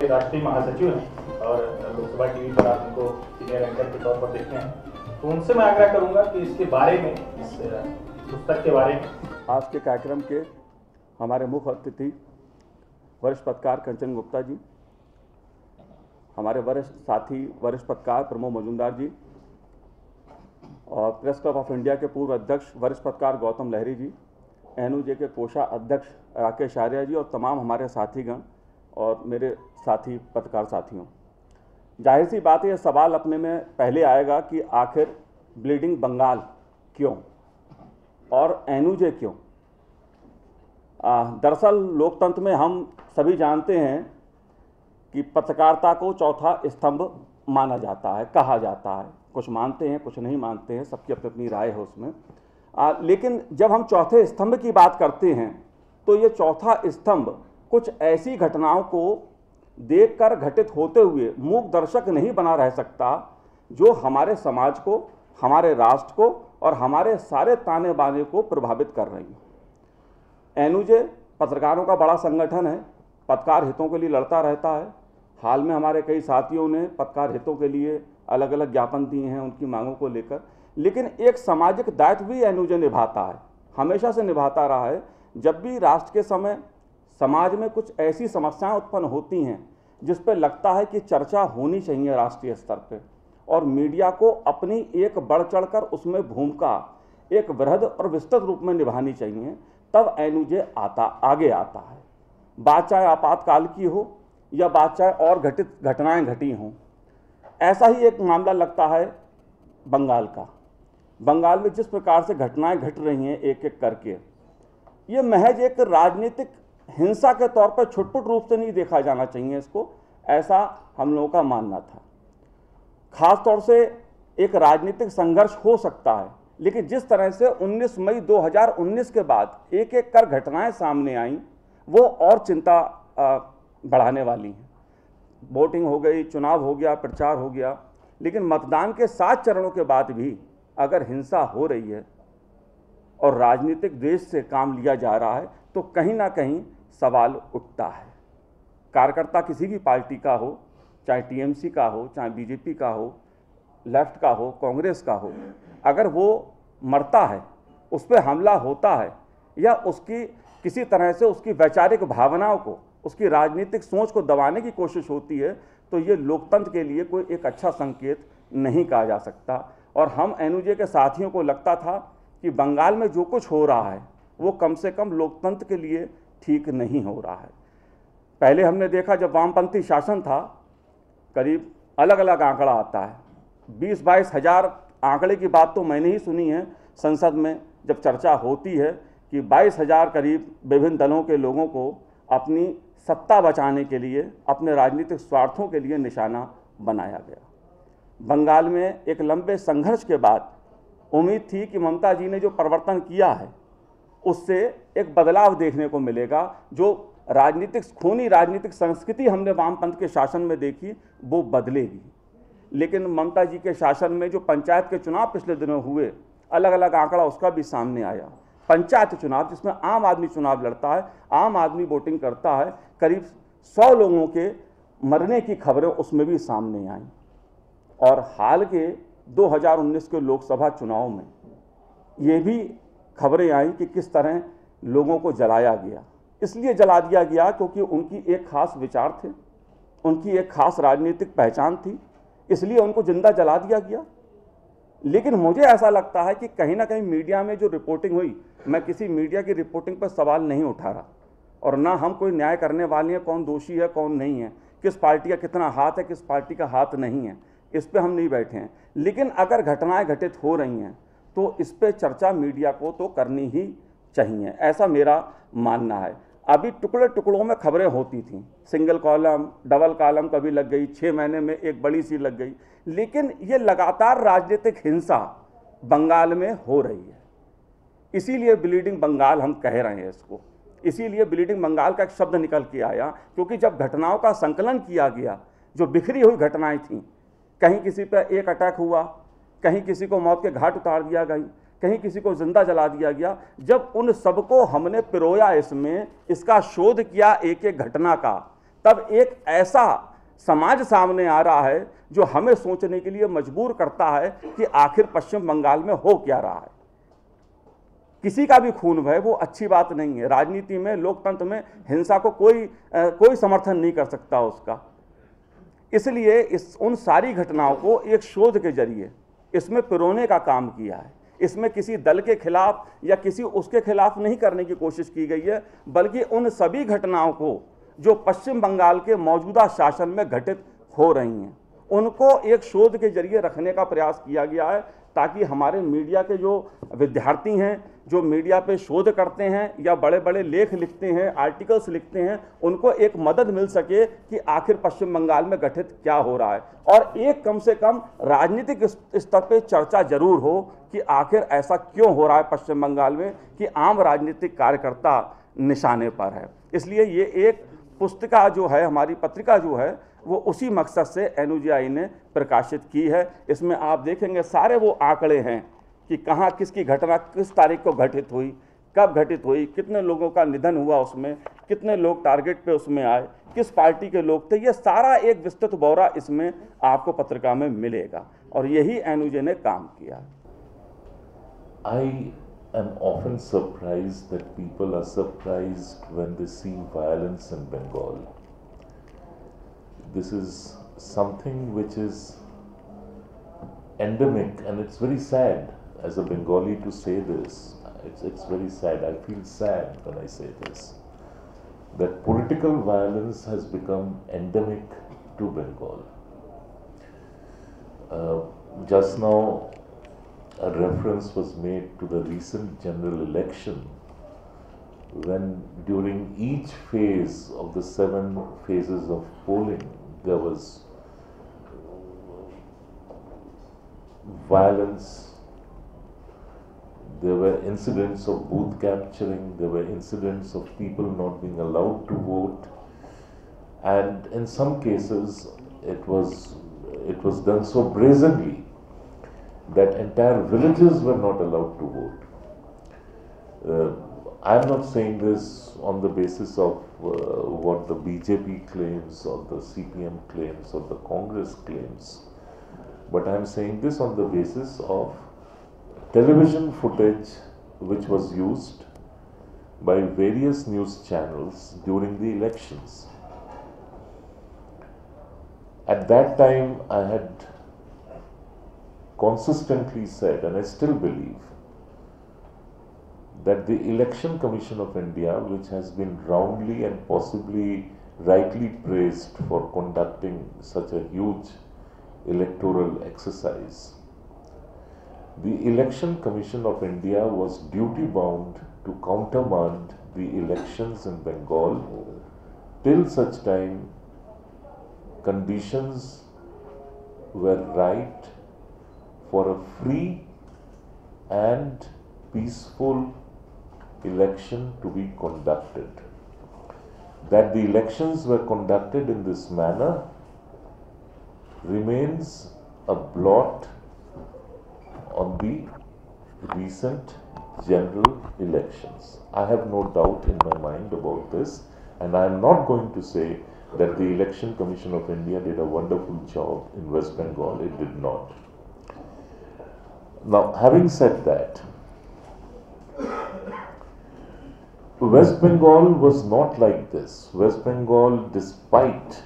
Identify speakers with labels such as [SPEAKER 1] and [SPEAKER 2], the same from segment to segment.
[SPEAKER 1] राष्ट्रीय महासचिव हैं और लोकसभा टीवी पर आप उनको सीनियर एंकर के तौर पर देखते हैं, तो उनसे मैं आग्रह करूंगा कि इसके बारे में, इस पुस्तक के बारे में।
[SPEAKER 2] आज के कार्यक्रम के हमारे मुख्य अतिथि वरिष्ठ पत्रकार कंचन गुप्ता जी, हमारे वरिष्ठ साथी वरिष्ठ पत्रकार प्रमोद मजूमदार जी और प्रेस क्लब ऑफ इंडिया के पूर्व अध्यक्ष वरिष्ठ पत्रकार गौतम लहरी जी, एनयूजे के कोषा अध्यक्ष राकेश आर्या जी और तमाम हमारे साथीगण और मेरे साथी पत्रकार साथियों, जाहिर सी बात है यह सवाल अपने में पहले आएगा कि आखिर ब्लीडिंग बंगाल क्यों और एनयूजे क्यों। दरअसल लोकतंत्र में हम सभी जानते हैं कि पत्रकारिता को चौथा स्तंभ माना जाता है, कहा जाता है। कुछ मानते हैं, कुछ नहीं मानते हैं, सबकी अपनी अपनी राय है उसमें। लेकिन जब हम चौथे स्तंभ की बात करते हैं तो ये चौथा स्तंभ कुछ ऐसी घटनाओं को देखकर घटित होते हुए मूक दर्शक नहीं बना रह सकता जो हमारे समाज को, हमारे राष्ट्र को और हमारे सारे ताने बाने को प्रभावित कर रही हैं। एनयूजे पत्रकारों का बड़ा संगठन है, पत्रकार हितों के लिए लड़ता रहता है। हाल में हमारे कई साथियों ने पत्रकार हितों के लिए अलग अलग ज्ञापन दिए हैं उनकी मांगों को लेकर, लेकिन एक सामाजिक दायित्व भी एनयूजे निभाता है, हमेशा से निभाता रहा है। जब भी राष्ट्र के समय समाज में कुछ ऐसी समस्याएं उत्पन्न होती हैं जिस पर लगता है कि चर्चा होनी चाहिए राष्ट्रीय स्तर पे और मीडिया को अपनी एक बढ़ चढ़कर उसमें भूमिका एक वृहद और विस्तृत रूप में निभानी चाहिए, तब एनयूजे आगे आता है। बात चाहे आपातकाल की हो या बात चाहे और घटनाएं घटी हों। ऐसा ही एक मामला लगता है बंगाल का। बंगाल में जिस प्रकार से घटनाएं घट रही हैं एक एक करके, ये महज एक राजनीतिक हिंसा के तौर पर छुटपुट रूप से नहीं देखा जाना चाहिए इसको, ऐसा हम लोगों का मानना था। खास तौर से एक राजनीतिक संघर्ष हो सकता है, लेकिन जिस तरह से 19 मई 2019 के बाद एक एक कर घटनाएं सामने आईं वो और चिंता बढ़ाने वाली हैं। वोटिंग हो गई, चुनाव हो गया, प्रचार हो गया, लेकिन मतदान के 7 चरणों के बाद भी अगर हिंसा हो रही है और राजनीतिक द्वेष से काम लिया जा रहा है तो कहीं ना कहीं सवाल उठता है। कार्यकर्ता किसी भी पार्टी का हो, चाहे टीएमसी का हो, चाहे बीजेपी का हो, लेफ्ट का हो, कांग्रेस का हो, अगर वो मरता है, उस पर हमला होता है या उसकी किसी तरह से उसकी वैचारिक भावनाओं को, उसकी राजनीतिक सोच को दबाने की कोशिश होती है, तो ये लोकतंत्र के लिए कोई एक अच्छा संकेत नहीं कहा जा सकता। और हम एनयूजे के साथियों को लगता था कि बंगाल में जो कुछ हो रहा है वो कम से कम लोकतंत्र के लिए ठीक नहीं हो रहा है। पहले हमने देखा जब वामपंथी शासन था, करीब अलग अलग आंकड़ा आता है, 20-22 हज़ार आंकड़े की बात तो मैंने ही सुनी है संसद में जब चर्चा होती है कि 22 हज़ार करीब विभिन्न दलों के लोगों को अपनी सत्ता बचाने के लिए, अपने राजनीतिक स्वार्थों के लिए निशाना बनाया गया। बंगाल में एक लंबे संघर्ष के बाद उम्मीद थी कि ममता जी ने जो परिवर्तन किया है उससे एक बदलाव देखने को मिलेगा। जो खूनी राजनीतिक संस्कृति हमने वामपंथ के शासन में देखी वो बदलेगी। लेकिन ममता जी के शासन में जो पंचायत के चुनाव पिछले दिनों हुए, अलग अलग आंकड़ा उसका भी सामने आया। पंचायत चुनाव जिसमें आम आदमी चुनाव लड़ता है, आम आदमी वोटिंग करता है, करीब 100 लोगों के मरने की खबरें उसमें भी सामने आईं। और हाल के 2019 के लोकसभा चुनाव में ये भी खबरें आई कि किस तरह लोगों को जलाया गया। इसलिए जला दिया गया क्योंकि उनकी एक खास विचार थे, उनकी एक खास राजनीतिक पहचान थी, इसलिए उनको जिंदा जला दिया गया। लेकिन मुझे ऐसा लगता है कि कहीं ना कहीं मीडिया में जो रिपोर्टिंग हुई, मैं किसी मीडिया की रिपोर्टिंग पर सवाल नहीं उठा रहा और ना हम कोई न्याय करने वाले हैं, कौन दोषी है कौन नहीं है, किस पार्टी का कितना हाथ है किस पार्टी का हाथ नहीं है, इस पे हम नहीं बैठे हैं। लेकिन अगर घटनाएं घटित हो रही हैं तो इस पे चर्चा मीडिया को तो करनी ही चाहिए, ऐसा मेरा मानना है। अभी टुकड़े टुकड़ों में खबरें होती थीं, सिंगल कॉलम, डबल कॉलम कभी लग गई, 6 महीने में एक बड़ी सी लग गई, लेकिन ये लगातार राजनीतिक हिंसा बंगाल में हो रही है। इसीलिए ब्लीडिंग बंगाल हम कह रहे हैं इसको, इसीलिए ब्लीडिंग बंगाल का एक शब्द निकल के आया, क्योंकि जब घटनाओं का संकलन किया गया, जो बिखरी हुई घटनाएं थीं, कहीं किसी पर एक अटैक हुआ, कहीं किसी को मौत के घाट उतार दिया गई, कहीं किसी को जिंदा जला दिया गया, जब उन सबको हमने पिरोया, इसमें इसका शोध किया एक एक घटना का, तब एक ऐसा समाज सामने आ रहा है जो हमें सोचने के लिए मजबूर करता है कि आखिर पश्चिम बंगाल में हो क्या रहा है। किसी का भी खून बहे वो अच्छी बात नहीं है। राजनीति में, लोकतंत्र में हिंसा को कोई समर्थन नहीं कर सकता उसका। इसलिए उन सारी घटनाओं को एक शोध के जरिए इसमें पिरोने का काम किया है। इसमें किसी दल के खिलाफ या किसी उसके खिलाफ नहीं करने की कोशिश की गई है, बल्कि उन सभी घटनाओं को जो पश्चिम बंगाल के मौजूदा शासन में घटित हो रही हैं उनको एक शोध के जरिए रखने का प्रयास किया गया है, ताकि हमारे मीडिया के जो विद्यार्थी हैं, जो मीडिया पे शोध करते हैं या बड़े बड़े लेख लिखते हैं, आर्टिकल्स लिखते हैं, उनको एक मदद मिल सके कि आखिर पश्चिम बंगाल में घटित क्या हो रहा है, और एक कम से कम राजनीतिक स्तर पे चर्चा जरूर हो कि आखिर ऐसा क्यों हो रहा है पश्चिम बंगाल में कि आम राजनीतिक कार्यकर्ता निशाने पर है। इसलिए ये एक पुस्तिका जो है, हमारी पत्रिका जो है, वो उसी मकसद से NUJI ने प्रकाशित की है। इसमें आप देखेंगे सारे वो आंकड़े हैं कि कहाँ किसकी घटना किस तारीख को घटित हुई, कब घटित हुई, कितने लोगों का निधन हुआ उसमें, कितने लोग टारगेट पे उसमें आए, किस पार्टी के लोग थे, ये सारा एक विस्तृत ब्यौरा इसमें आपको पत्रिका में मिलेगा, और यही NUJ ने काम किया।
[SPEAKER 3] I am often surprised that people are surprised when they see violence in Bengal. This is something which is endemic, and it's very sad as a Bengali to say this. It's very sad. I feel sad when I say this, that political violence has become endemic to Bengal. Just now a reference was made to the recent general election, when during each phase of the 7 phases of polling there was violence, there were incidents of booth capturing, there were incidents of people not being allowed to vote, and in some cases it was done so brazenly that entire villages were not allowed to vote. I am not saying this on the basis of what the BJP claims or the CPM claims or the Congress claims, but I am saying this on the basis of television footage which was used by various news channels during the elections. At that time I had consistently said, and I still believe, that the Election Commission of India, which has been roundly and possibly rightly praised for conducting such a huge electoral exercise, the Election Commission of India was duty bound to countermand the elections in Bengal till such time conditions were right for a free and peaceful election to be conducted. That the elections were conducted in this manner remains a blot on the recent general elections. I have no doubt in my mind about this, and I am not going to say that the Election Commission of India did a wonderful job in West Bengal. It did not. Now, having said that, West Bengal was not like this. West Bengal, despite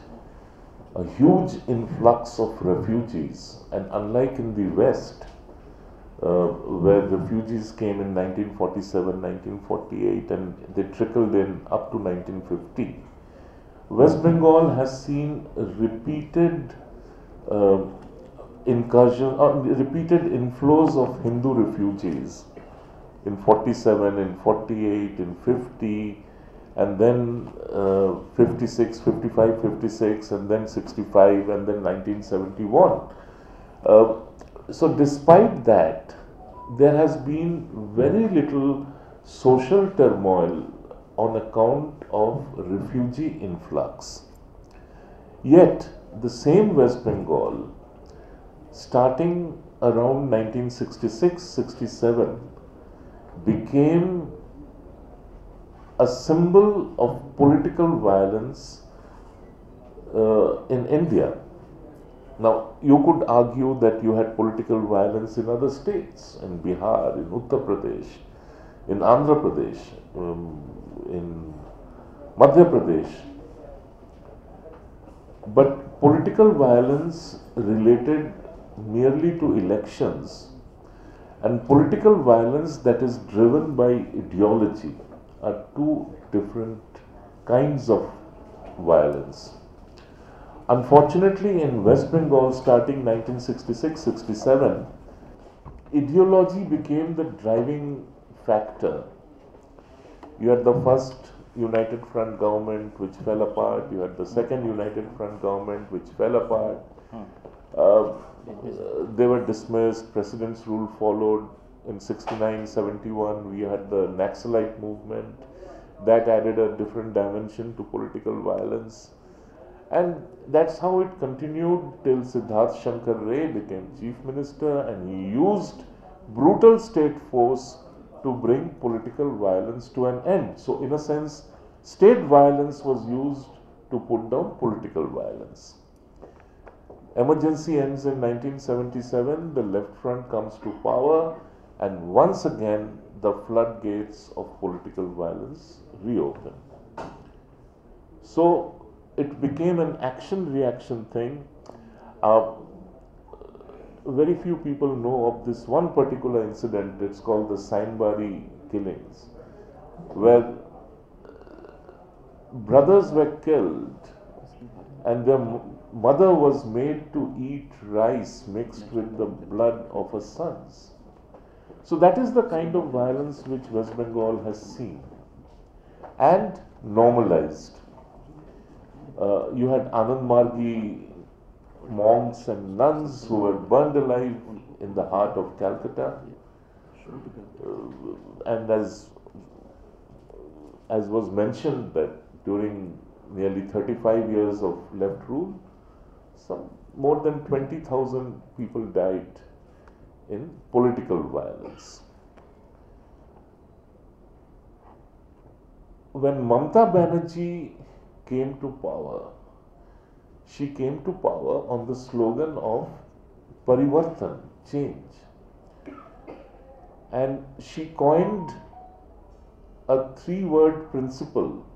[SPEAKER 3] a huge influx of refugees, and unlike in the West, where refugees came in 1947, 1948, and they trickled in up to 1950, West Bengal has seen repeated repeated inflows of Hindu refugees in 47, in 48, in 50, and then 56, 55, 56, and then 65, and then 1971. So despite that, there has been very little social turmoil on account of refugee influx. Yet, the same West Bengal, starting around 1966-67, became a symbol of political violence in India. Now, you could argue that you had political violence in other states, in Bihar, in Uttar Pradesh, in Andhra Pradesh, in Madhya Pradesh. But political violence related merely to elections and political violence that is driven by ideology are two different kinds of violence. Unfortunately, in West Bengal, starting 1966-67, ideology became the driving factor. You had the first United Front government which fell apart, you had the second United Front government which fell apart. They were dismissed, President's rule followed. In 69-71, we had the Naxalite movement. That added a different dimension to political violence. And that's how it continued till Siddharth Shankar Ray became Chief Minister, and he used brutal state force to bring political violence to an end. So in a sense, state violence was used to put down political violence. Emergency ends in 1977, the Left Front comes to power, and once again the floodgates of political violence reopen. So it became an action-reaction thing. Very few people know of this one particular incident. It's called the Sainbari killings, where brothers were killed and their mother was made to eat rice mixed with the blood of her sons. So that is the kind of violence which West Bengal has seen and normalized. You had Anand Margi monks and nuns who were burned alive in the heart of Calcutta. And as was mentioned, that during nearly 35 years of left rule, more than 20,000 people died in political violence. When Mamata Banerjee came to power, she came to power on the slogan of Parivartan, change. And she coined a 3-word principle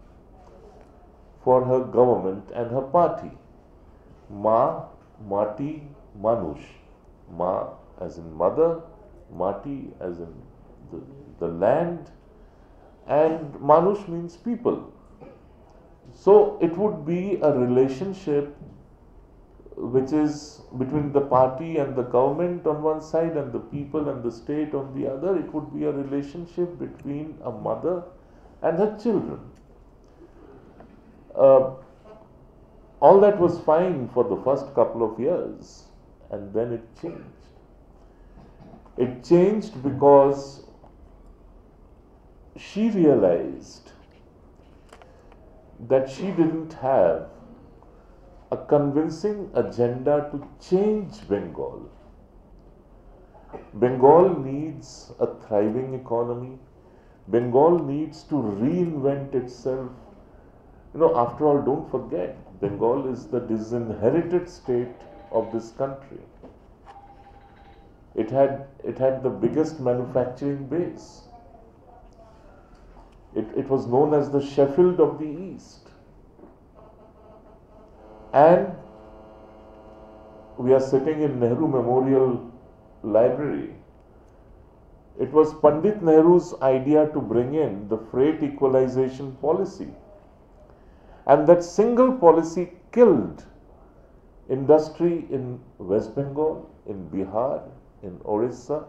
[SPEAKER 3] for her government and her party. Ma, Mati, Manush. Ma as in mother, Mati as in the land, and Manush means people. So it would be a relationship which is between the party and the government on one side and the people and the state on the other. It would be a relationship between a mother and her children. All that was fine for the first couple of years, and then it changed. It changed because she realized that she didn't have a convincing agenda to change Bengal. Bengal needs a thriving economy. Bengal needs to reinvent itself. After all, don't forget, Bengal is the disinherited state of this country. It had the biggest manufacturing base. It was known as the Sheffield of the East. And we are sitting in Nehru Memorial Library. It was Pandit Nehru's idea to bring in the freight equalization policy. And that single policy killed industry in West Bengal, in Bihar, in Orissa.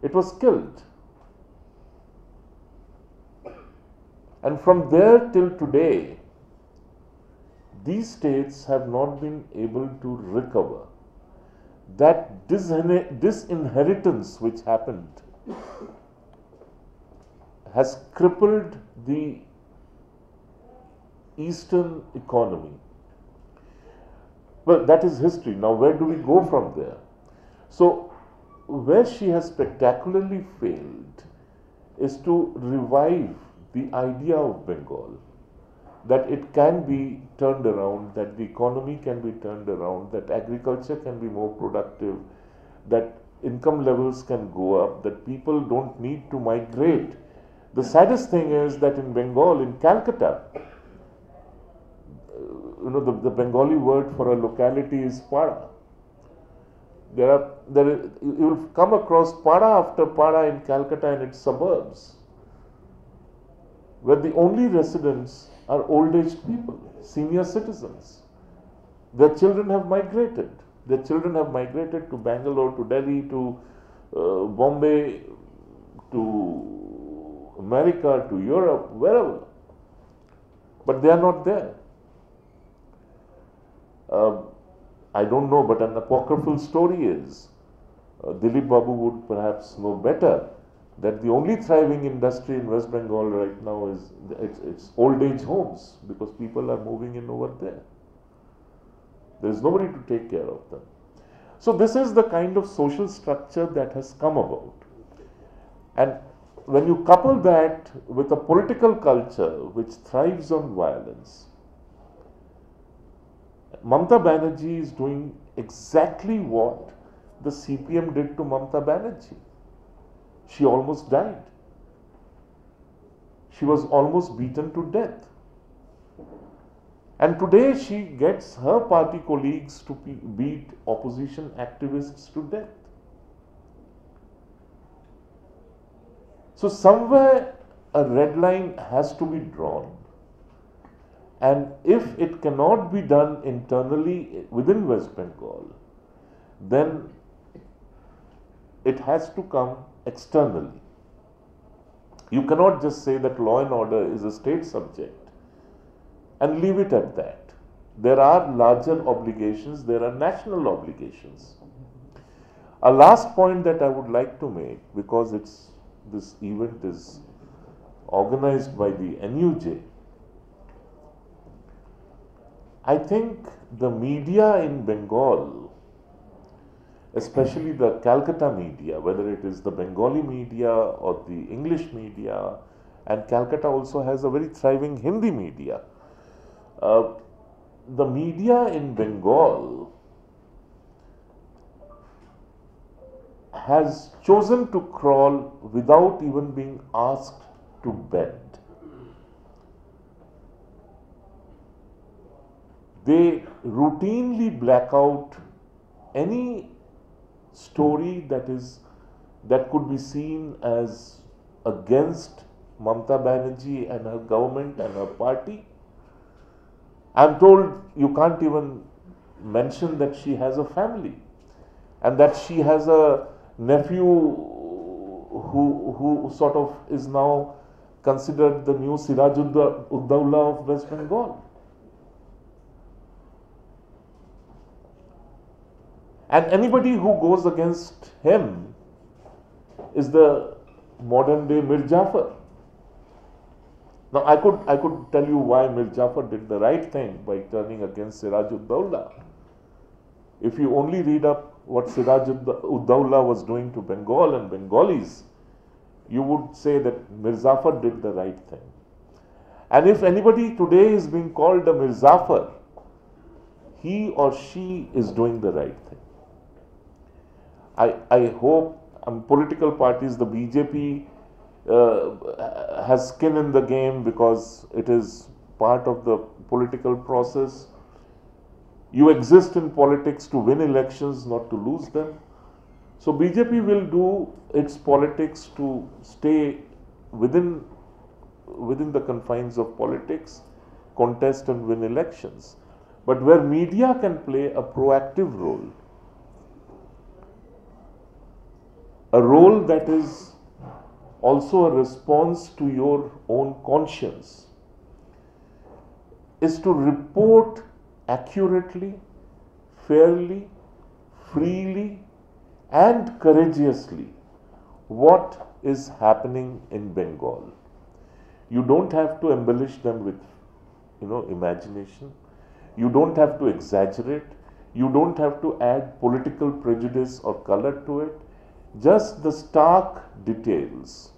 [SPEAKER 3] It was killed. And from there till today, these states have not been able to recover. That disinheritance which happened has crippled the eastern economy. Well, that is history. Now, where do we go from there? So, where she has spectacularly failed is to revive the idea of Bengal, that it can be turned around, that the economy can be turned around, that agriculture can be more productive, that income levels can go up, that people don't need to migrate. The saddest thing is that in Bengal, in Calcutta, the Bengali word for a locality is Pada. You will come across Pada after Pada in Calcutta and its suburbs, where the only residents are old-aged people, senior citizens. Their children have migrated. Their children have migrated to Bangalore, to Delhi, to Bombay, to America, to Europe, wherever. But they are not there. I don't know, but an apocryphal story is, Dilip Babu would perhaps know better, that the only thriving industry in West Bengal right now is it's old age homes, because people are moving in over there. There is nobody to take care of them. So this is the kind of social structure that has come about. And when you couple that with a political culture which thrives on violence, Mamata Banerjee is doing exactly what the CPM did to Mamata Banerjee. She almost died. She was almost beaten to death. And today she gets her party colleagues to beat opposition activists to death. So somewhere a red line has to be drawn. And if it cannot be done internally within West Bengal, then it has to come externally. You cannot just say that law and order is a state subject and leave it at that. There are larger obligations, there are national obligations. A last point that I would like to make, because this event is organized by the NUJ, I think the media in Bengal, especially the Calcutta media, whether it is the Bengali media or the English media, and Calcutta also has a very thriving Hindi media. The media in Bengal has chosen to crawl without even being asked to bend. They routinely black out any story that could be seen as against Mamata Banerjee and her government and her party. I'm told you can't even mention that she has a family and that she has a nephew who sort of is now considered the new Siraj-ud-Dawla of West Bengal. And anybody who goes against him is the modern day Mir Jafar. Now I could tell you why Mir Jafar did the right thing by turning against Siraj-ud-Dawla. If you only read up what Siraj-ud-Dawla was doing to Bengal and Bengalis, you would say that Mir Jafar did the right thing. And if anybody today is being called a Mir Jafar, he or she is doing the right thing. I hope political parties, the BJP has skin in the game because it is part of the political process. You exist in politics to win elections, not to lose them. So BJP will do its politics to stay within the confines of politics, contest and win elections. But where media can play a proactive role, a role that is also a response to your own conscience, is to report accurately, fairly, freely, and courageously what is happening in Bengal. You don't have to embellish them with, imagination. You don't have to exaggerate. You don't have to add political prejudice or color to it. Just the stark details.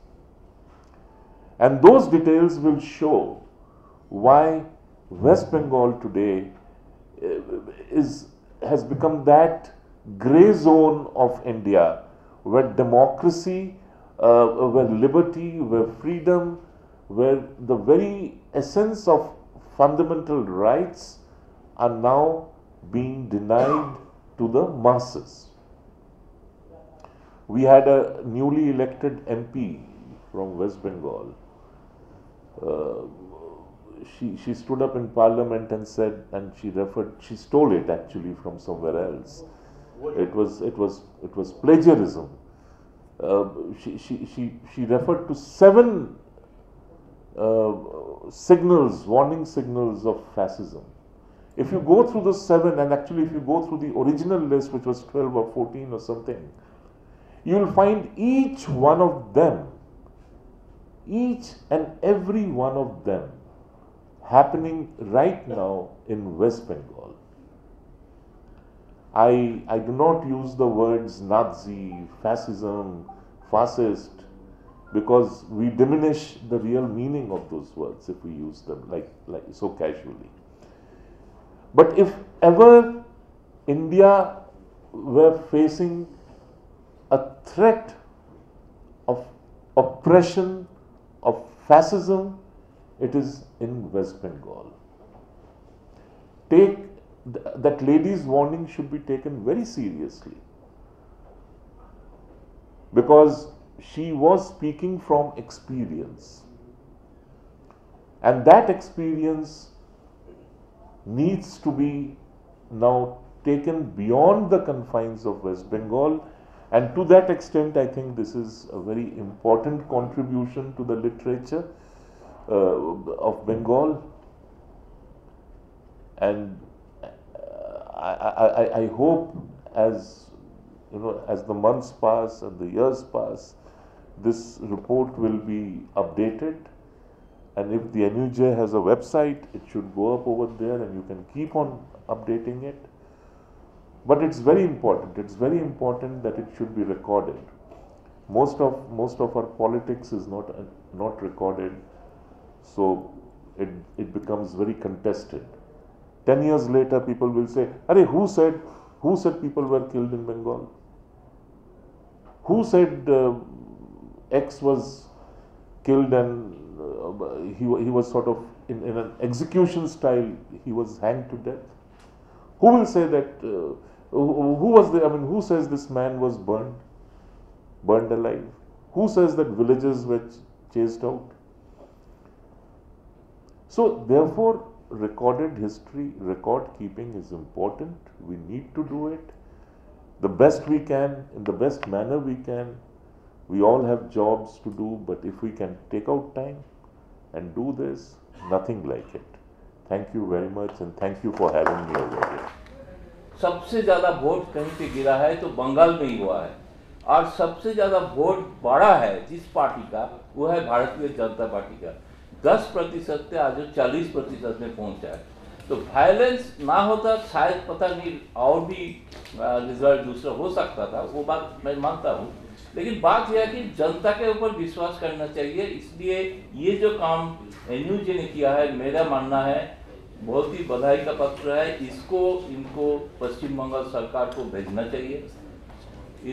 [SPEAKER 3] And those details will show why West Bengal today has become that grey zone of India where democracy, where liberty, where freedom, where the very essence of fundamental rights are now being denied to the masses. We had a newly elected MP from West Bengal. She stood up in Parliament and said, and she stole it actually from somewhere else. It was plagiarism. She referred to 7 warning signals of fascism. If you go through the 7, and actually if you go through the original list, which was 12 or 14 or something, you will find each one of them, each and every one of them happening right now in West Bengal. I do not use the words Nazi, fascism, fascist, because we diminish the real meaning of those words if we use them like so casually. But if ever India were facing a threat of oppression, of fascism, it is in West Bengal. That lady's warning should be taken very seriously, because she was speaking from experience, and that experience needs to be now taken beyond the confines of West Bengal. And to that extent, I think this is a very important contribution to the literature of Bengal. And I hope, as the months pass and the years pass, this report will be updated. And if the NUJ has a website, it should go up over there, and you can keep on updating it. But it's very important. It's very important that it should be recorded. Most of our politics is not recorded, so it becomes very contested. 10 years later, people will say, "Arey, who said people were killed in Bengal? Who said X was killed and he was sort of in an execution style, he was hanged to death? Who will say that? Who says this man was burned alive? Who says that villages were chased out?" So therefore, recorded history, record keeping is important. We need to do it the best we can, in the best manner we can. We all have jobs to do, but if we can take out time and do this, nothing like it. Thank you very much, and thank you for having me over here.
[SPEAKER 4] सबसे ज़्यादा vote कहीं पे गिरा है तो बंगाल में ही हुआ है, और सबसे ज़्यादा वोट बढ़ा है जिस पार्टी का, वो है भारतीय जनता पार्टी का। 10% से आज 40% में पहुंचा है। तो वायलेंस ना होता शायद पता नहीं और भी रिजल्ट दूसरा हो सकता था, वो बात मैं मानता हूँ। लेकिन बात यह है कि जनता के ऊपर विश्वास करना चाहिए। इसलिए ये जो काम NUJ ने किया है, मेरा मानना है बहुत ही बधाई का पत्र है। इनको पश्चिम बंगाल सरकार को भेजना चाहिए।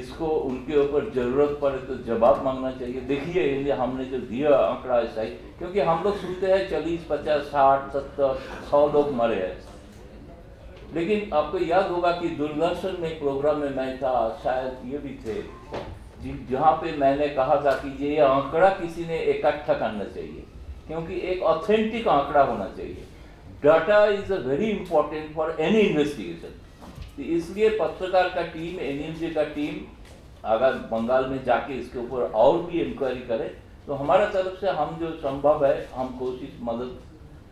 [SPEAKER 4] इसको उनके ऊपर जरूरत पड़े तो जवाब मांगना चाहिए। देखिए हमने जो दिया आंकड़ा है सही, क्योंकि हम लोग सुनते हैं 40, 50, 60, 70, 100 लोग मरे हैं। लेकिन आपको याद होगा कि दूरदर्शन में प्रोग्राम में मैं था, शायद ये भी थे, जहाँ पे मैंने कहा था कि ये आंकड़ा किसी ने इकट्ठा करना चाहिए, क्योंकि एक ऑथेंटिक आंकड़ा होना चाहिए। Data is a very important for any investigation. इसलिए पत्रकार का टीम, NUJ का टीम अगर बंगाल में जाके इसके ऊपर और भी इंक्वायरी करे तो हमारा तरफ से हम जो संभव है, हम कोशिश, मदद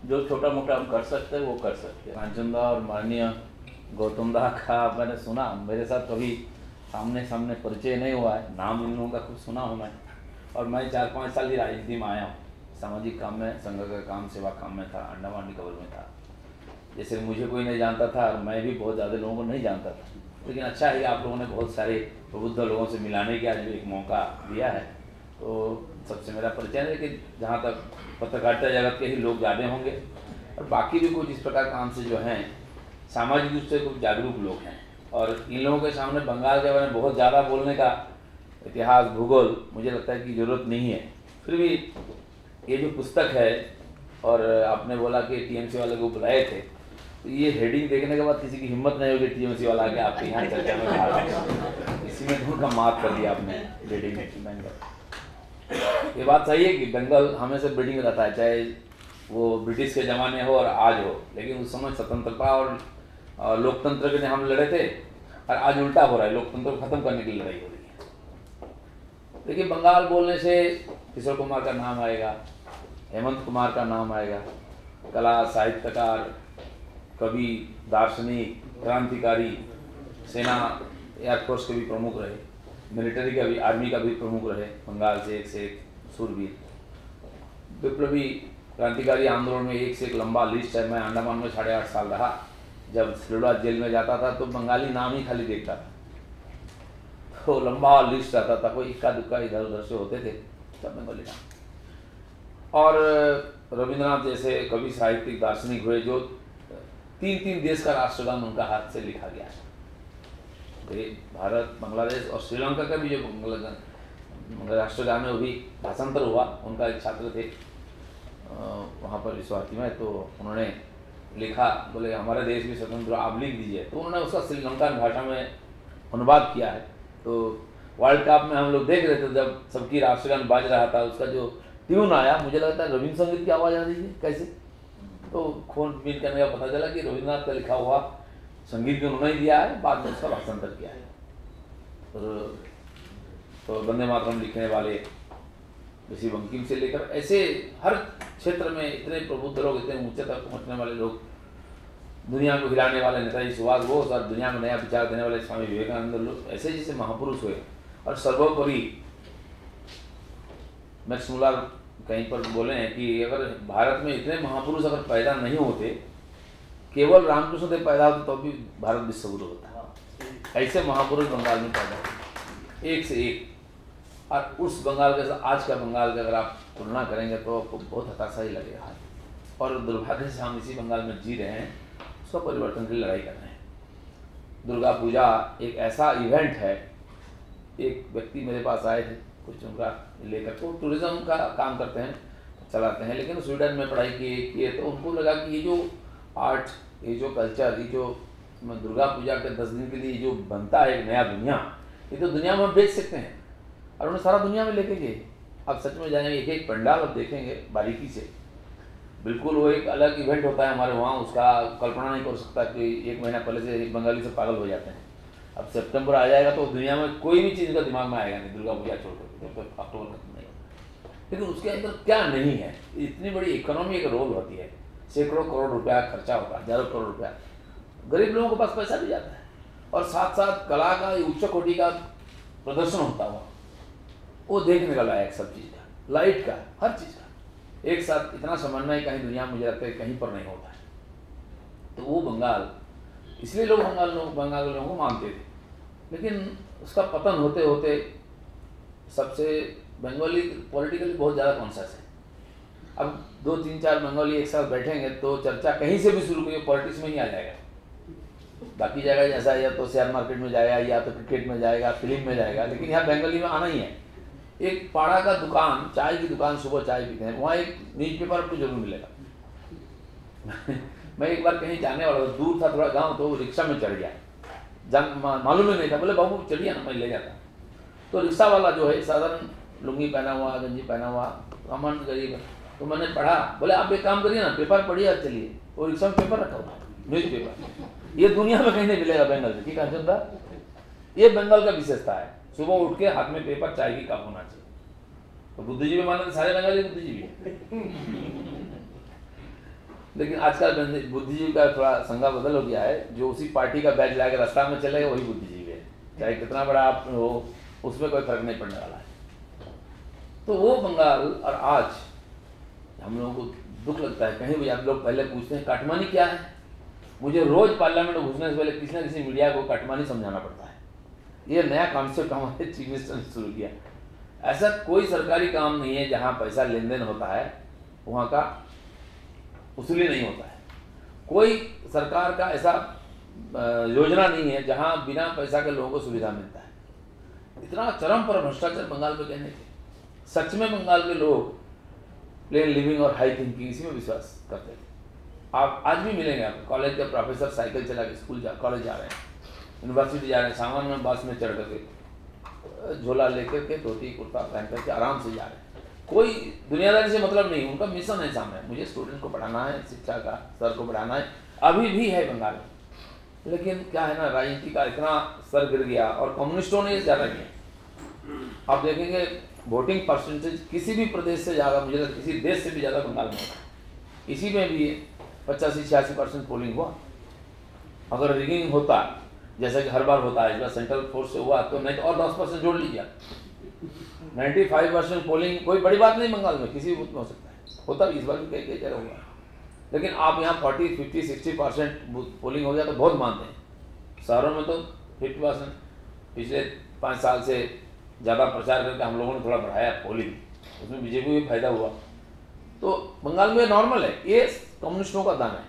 [SPEAKER 4] जो छोटा मोटा हम कर सकते हैं वो कर सकते हैं।
[SPEAKER 5] कांचन दा और माननीय गौतम दा का मैंने सुना, मेरे साथ कभी सामने सामने परिचय नहीं हुआ है, नाम इन लोगों का कुछ सुना हूँ मैं। और मैं 4-5 साल ही राजनीति में आया हूँ, सामाजिक काम में, संघ का काम, सेवा काम में था, अंडमान निकोबार में था। जैसे मुझे कोई नहीं जानता था और मैं भी बहुत ज़्यादा लोगों को नहीं जानता था, लेकिन अच्छा है आप लोगों ने बहुत सारे प्रबुद्ध लोगों से मिलाने का आज एक मौका दिया है। तो सबसे मेरा परिचय है कि जहाँ तक पत्रकारिता जगत के ही लोग ज़्यादा होंगे, और बाकी भी कुछ इस प्रकार काम से जो हैं सामाजिक रूप से कुछ जागरूक लोग हैं। और इन लोगों के सामने बंगाल के बारे में बहुत ज़्यादा बोलने का इतिहास भूगोल मुझे लगता है कि ज़रूरत नहीं है। फिर भी ये जो पुस्तक है, और आपने बोला कि टीएमसी वाले को बुलाए थे, तो ये हेडिंग देखने के बाद किसी की हिम्मत नहीं होगी टीएमसी वाला के आपके यहाँ चर्चा में भाग लें। इसी में तो उनका माफ कर दिया आपने हेडिंग में बंगाल। ये बात सही है कि बंगाल हमेशा ब्रीडिंग रहता है, चाहे वो ब्रिटिश के ज़माने हो और आज हो, लेकिन उस समय स्वतंत्रता और लोकतंत्र के लिए हम लड़े थे, और आज उल्टा हो रहा है, लोकतंत्र को खत्म करने की लड़ाई हो रही है। देखिए, बंगाल बोलने से किशोर कुमार का नाम आएगा, हेमंत कुमार का नाम आएगा, कला साहित्यकार, कवि, दार्शनिक, क्रांतिकारी, सेना एयरफोर्स के भी प्रमुख रहे, मिलिट्री का भी, आर्मी का भी प्रमुख रहे, बंगाल से एक शूरवीर, विप्लवी क्रांतिकारी आंदोलन में एक से एक लंबा लिस्ट है। मैं अंडमान में 8.5 साल रहा, जब सिलुड़ा जेल में जाता था तो बंगाली नाम ही खाली देखता था, तो लंबा लिस्ट रहता था, कोई इक्का दुक्का इधर उधर से होते थे, सब बंगाली नाम। और रविंद्रनाथ जैसे कवि, साहित्यिक, दार्शनिक हुए जो 3 देश का राष्ट्रगान उनका हाथ से लिखा गया है। भारत, बांग्लादेश और श्रीलंका का भी जो राष्ट्रगान है वो भी भाषांतर हुआ। उनका एक छात्र थे वहाँ पर विश्वार्थी में, तो उन्होंने लिखा, बोले हमारा देश भी स्वतंत्र, आप लिख दीजिए, तो उन्होंने उसका श्रीलंकन भाषा में अनुवाद किया है। तो वर्ल्ड कप में हम लोग देख रहे थे, जब सबकी राष्ट्रगान बाज रहा था, उसका जो ट्यून आया, मुझे लगता है रविंद्र संगीत की आवाज़ आ रही है कैसे, तो खोजबीन करने का पता चला कि रविन्द्रनाथ का लिखा हुआ संगीत भी उन्होंने दिया है, बाद में उसका भाषांतर किया है। तो वंदे मातरम लिखने वाले ऋषि बंकिम से लेकर ऐसे हर क्षेत्र में इतने प्रबुद्ध लोग, इतने ऊंचे तक पहुंचने वाले लोग, दुनिया को हिलाने वाले नेताजी सुभाष बोस और दुनिया में नया विचार देने वाले स्वामी विवेकानंद लोग, ऐसे जैसे महापुरुष हुए। और सर्वोपरि मैक्स मुलर कहीं पर बोले हैं कि अगर भारत में इतने महापुरुष अगर पैदा नहीं होते, केवल रामकृष्ण देव पैदा होते तो भी भारत विश्वगुरु होता। ऐसे महापुरुष बंगाल में पैदा हुए, एक से एक। और उस बंगाल के साथ आज का बंगाल की अगर आप तुलना करेंगे तो आपको बहुत हताशा ही लगेगा। और दुर्भाग्य से हम इसी बंगाल में जी रहे हैं, उसका परिवर्तन के लिए लड़ाई कर रहे हैं। दुर्गा पूजा एक ऐसा इवेंट है, एक व्यक्ति मेरे पास आए थे कुछ उनका लेकर, तो टूरिज्म का काम करते हैं, चलाते हैं, लेकिन स्वीडन में पढ़ाई किए तो उनको लगा कि ये जो आर्ट, ये जो कल्चर, ये जो दुर्गा पूजा के 10 दिन के लिए जो बनता है एक नया दुनिया, ये तो दुनिया में बेच सकते हैं। और उन्हें सारा दुनिया में लेके गए। अब सच में जाएंगे, एक एक पंडाल अब देखेंगे बारीकी से, बिल्कुल वो एक अलग इवेंट होता है हमारे वहाँ, उसका कल्पना नहीं कर सकता कि 1 महीना पहले से बंगाली से पागल हो जाते हैं। अब सितंबर आ जाएगा तो दुनिया में कोई भी चीज़ का दिमाग में आएगा नहीं, दुर्गा पूजा छोड़कर, अक्टूबर खत्म नहीं। लेकिन उसके अंदर क्या नहीं है, इतनी बड़ी इकोनॉमी एक रोल होती है, सैकड़ों करोड़ रुपया खर्चा होता है, हजारों करोड़ रुपया, गरीब लोगों के पास पैसा भी जाता है, और साथ साथ कला का उच्च कोटि का प्रदर्शन होता हुआ, वो देखने का लायक सब चीज़ का, लाइट का, हर चीज़ का एक साथ इतना समन्वय कहीं दुनिया में मुझे लगता है कहीं पर नहीं होता है। तो वो बंगाल, इसलिए लोग बंगाल लोगों को मानते थे, लेकिन उसका पतन होते होते सबसे बंगाली पॉलिटिकली बहुत ज़्यादा कॉन्शियस है। अब 2, 3, 4 बंगाली एक साथ बैठेंगे तो चर्चा कहीं से भी शुरू करिए पॉलिटिक्स में ही आ जाएगा। बाकी जगह जैसा या तो शेयर मार्केट में जाएगा, या तो क्रिकेट में जाएगा, फिल्म में जाएगा, लेकिन यहाँ बंगाली में आना ही है। एक पाड़ा का दुकान, चाय की दुकान, सुबह चाय पीते हैं, वहाँ एक न्यूज़पेपर आपको जरूर मिलेगा। मैं एक बार कहीं जाने वाला था, दूर था थोड़ा गाँव, तो रिक्शा में चढ़ गया, मालूम ही नहीं था, बोले बाबू चढ़िए ना, मैं ले जाता। तो रिक्शा वाला जो है साधारण लुंगी पहना हुआ, गंजी पहना हुआ, सामान्य गरीब है। तो मैंने पढ़ा, बोले आप एक काम करिए ना, पेपर पढ़िए और चलिए। वो रिक्शा में पेपर रखा हुआ, न्यूज़ पेपर, ये दुनिया में कहीं नहीं मिलेगा बंगाल से। ठीक है जनता, ये बंगाल का विशेषता है, सुबह उठ के हाथ में पेपर, चाय की कप होना चाहिए। तो बुद्धिजीवी माने तो सारे बंगाली बुद्धिजीवी है। लेकिन आजकल बुद्धिजीवी का थोड़ा संज्ञा बदल हो गया है, जो उसी पार्टी का बैच लाकर रास्ता में चलेगा वही बुद्धिजीवी है, चाहे कितना बड़ा आप हो, उसमें कोई फर्क नहीं पड़ने वाला है। तो वो बंगाल, और आज हम लोगों को दुख लगता है, कहीं भी आप लोग पहले पूछते हैं काटमानी क्या है, मुझे रोज पार्लियामेंट में घुसने से पहले किसी न किसी मीडिया को काटमानी समझाना पड़ता है। ये नया कॉन्सेप्ट हमारे चीफ मिनिस्टर ने शुरू किया। ऐसा कोई सरकारी काम नहीं है जहाँ पैसा लेन देन होता है वहाँ का उसलिए नहीं होता है। कोई सरकार का ऐसा योजना नहीं है जहां बिना पैसा के लोगों को सुविधा मिलता है। इतना चरम पर भ्रष्टाचार बंगाल में कहने के, सच में बंगाल के लोग प्लेन लिविंग और हाई थिंकिंग इसी में विश्वास करते थे। आप आज भी मिलेंगे, आप कॉलेज के प्रोफेसर साइकिल चला के स्कूल कॉलेज जा रहे हैं, यूनिवर्सिटी जा रहे हैं, सामान में बस में चढ़ करके, झोला लेकर के, धोती कुर्ता पहन करके आराम से जा रहे हैं। कोई दुनियादारी से मतलब नहीं, उनका मिशन है सामने, मुझे स्टूडेंट को पढ़ाना है, शिक्षा का स्तर को बढ़ाना है, अभी भी है बंगाल में। लेकिन क्या है ना, राजनीति का इतना स्तर गिर गया और कम्युनिस्टों ने ज़्यादा किया। आप देखेंगे वोटिंग परसेंटेज किसी भी प्रदेश से ज़्यादा, मुझे लगता है किसी देश से भी ज़्यादा बंगाल में होता है। इसी में भी 85-86% पोलिंग हुआ। अगर रिगिंग होता जैसा कि हर बार होता है, इस बार सेंट्रल फोर्स से हुआ तो नहीं तो और 10% जोड़ लीजिए। 95% पोलिंग कोई बड़ी बात नहीं बंगाल में, किसी भी बूथ में हो सकता है, होता भी इस बार भी कई जगह हुआ। लेकिन आप यहाँ 40, 50, 60% पोलिंग हो गया तो बहुत मानते हैं। शहरों में तो 50%। पिछले 5 साल से ज़्यादा प्रचार करके हम लोगों ने थोड़ा बढ़ाया पोलिंग, उसमें बीजेपी को भी फायदा हुआ। तो बंगाल में नॉर्मल है, ये कम्युनिस्टों का दान है,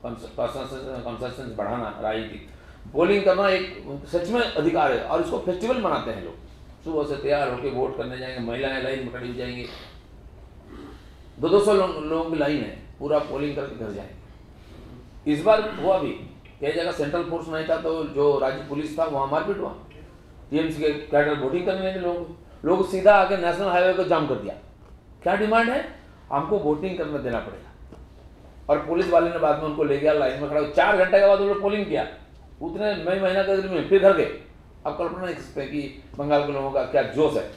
[SPEAKER 5] कंसेशन बढ़ाना, राजनीति पोलिंग करना एक सच में अधिकार है। और इसको फेस्टिवल मनाते हैं लोग, सुबह से तैयार होकर वोट करने जाएंगे, महिलाएं लाइन में खड़ी हो जाएंगी, 200 लोगों की लाइन है, पूरा पोलिंग करके घर जाएंगे। इस बार हुआ भी, कई जगह सेंट्रल फोर्स नहीं था तो जो राज्य पुलिस था वहाँ मारपीट हुआ। टीएमसी के कैडर वोटिंग करने लगे, लोग सीधा आके नेशनल हाईवे को जाम कर दिया। क्या डिमांड है? हमको वोटिंग करने देना पड़ेगा। और पुलिस वाले ने बाद में उनको ले गया, लाइन में खड़ा, 4 घंटे के बाद वो लोग पोलिंग किया, उतने मई महीना के में फिर घर गए। अब कल्पना नहीं कर सकते कि बंगाल के लोगों का क्या जोश है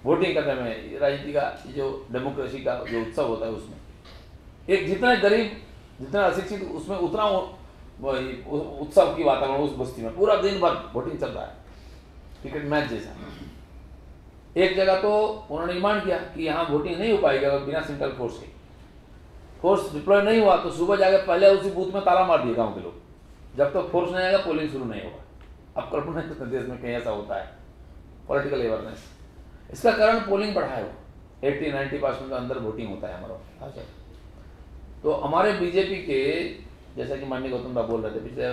[SPEAKER 5] वोटिंग करने में। राजनीति का जो डेमोक्रेसी का जो उत्सव होता है उसमें एक जितना गरीब, जितना अशिक्षित, उसमें उतना उत्सव की वातावरण उस बस्ती में पूरा दिन भर वोटिंग चल रहा है, क्रिकेट मैच जैसा। एक जगह तो उन्होंने डिमांड किया कि यहाँ वोटिंग नहीं हो पाएगी अगर बिना सेंट्रल फोर्स के, फोर्स डिप्लॉय नहीं हुआ तो सुबह जाकर पहले उसी बूथ में ताला मार दिए गाँव के लोग, जब तक फोर्स नहीं आएगा पोलिंग शुरू नहीं होगा। अब कल्पना नहीं, देश में कहीं ऐसा होता है पॉलिटिकल अवेयरनेस। इसका कारण पोलिंग बढ़ा है, 80-90% के अंदर वोटिंग होता है हमारा। अच्छा, तो हमारे बीजेपी के, जैसा कि माननीय गौतम दा बोल रहे थे, पिछले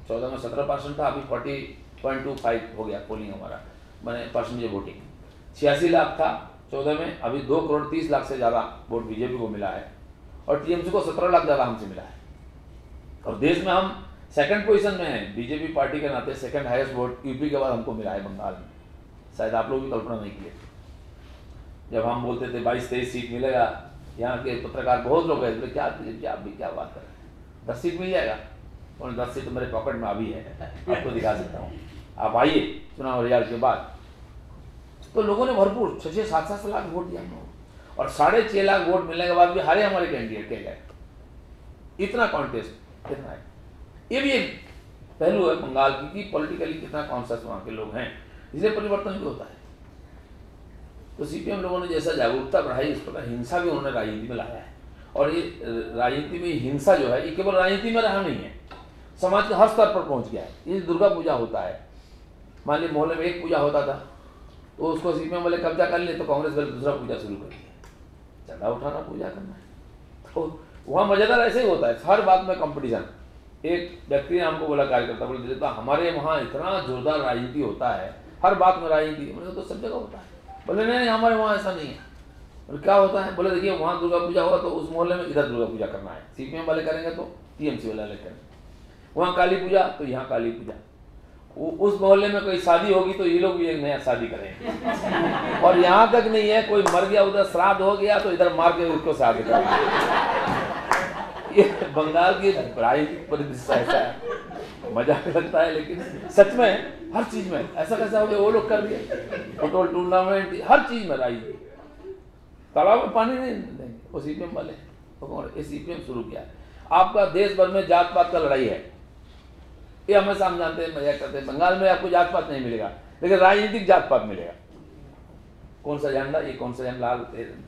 [SPEAKER 5] 14 में 17% था, अभी 40.25 हो गया पोलिंग हमारा, मैंने परसेंटेज वोटिंग। 86 लाख था 14 में, अभी 2,30,00,000 से ज़्यादा वोट बीजेपी को मिला है और टीएमसी को 17 लाख ज़्यादा हमसे मिला है। और देश में हम सेकंड पोजीशन में है बीजेपी पार्टी के नाते, सेकंड हाईएस्ट वोट यूपी के बाद हमको मिला है बंगाल में। शायद आप लोग भी कल्पना नहीं किए। जब हम बोलते थे 22-23 सीट मिलेगा, यहाँ के पत्रकार बहुत लोग गए, क्या आप भी क्या बात कर रहे हैं, 10 सीट मिल जाएगा। और 10 सीट तो मेरे पॉकेट में अभी है, आपको दिखा सकता हूँ, आप आइए चुनाव रिजल्ट के बाद। तो लोगों ने भरपूर 6-7 लाख वोट दिया हम लोग, और 6.5 लाख वोट मिलने के बाद भी हारे हमारे कैंडिडेट के गए। इतना कॉन्टेस्ट कितना है, ये भी एक पहलू है बंगाल की कि पॉलिटिकली कितना कॉन्शियस वहाँ के लोग हैं, इसलिए परिवर्तन भी होता है। तो सीपीएम लोगों ने जैसा जागरूकता बढ़ाई, इस प्रकार हिंसा भी उन्होंने राजनीति में लाया है। और ये राजनीति में हिंसा जो है, ये केवल राजनीति में रहा नहीं है, समाज के हर स्तर पर पहुंच गया है। ये दुर्गा पूजा होता है, मान लीजिए मोहल्ले में एक पूजा होता था तो उसको सीपीएम वाले कब्जा कर लिए, तो कांग्रेस वाले दूसरा पूजा शुरू कर दिया, चंदा उठाना, पूजा करना है। तो वहाँ मजेदार ऐसे ही होता है, हर बात में कंपटीशन। एक व्यक्ति ने हमको बोला, कार्यकर्ता बोले, देता हमारे वहाँ इतना जोरदार राजनीति होता है, हर बात में राजनीति। बोले तो सब जगह होता है। बोले नहीं हमारे वहाँ ऐसा नहीं है। बोले क्या होता है? बोले देखिए वहाँ दुर्गा पूजा होगा तो उस मोहल्ले में इधर दुर्गा पूजा करना है, सीपीएम वाले करेंगे तो टीएमसी वाले करेंगे। वहाँ काली पूजा तो यहाँ काली पूजा, उस मोहल्ले में कोई शादी होगी तो ये लोग भी एक नया शादी करेंगे। और यहाँ तक नहीं है, कोई मर गया उधर श्राद्ध हो गया तो इधर मार के उसको शादी करेंगे। ये बंगाल की राजनीतिक परिदृश्य ऐसा है, मजाक लगता है लेकिन सच में हर चीज में ऐसा कैसा हो गया, वो लोग कर दिए, फुटबॉल टूर्नामेंट, हर चीज में राजनीति। तालाब में पानी नहीं देंगे, वो सीपीएम वाले, ये सीपीएम शुरू किया है। आपका देश भर में जात पात का लड़ाई है, ये हमेशा हम जानते हैं, मजाक करते हैं। बंगाल में आपको जात पात नहीं मिलेगा, लेकिन राजनीतिक जात पात मिलेगा। कौन सा झंडा, ये कौन सा झंडा, लाल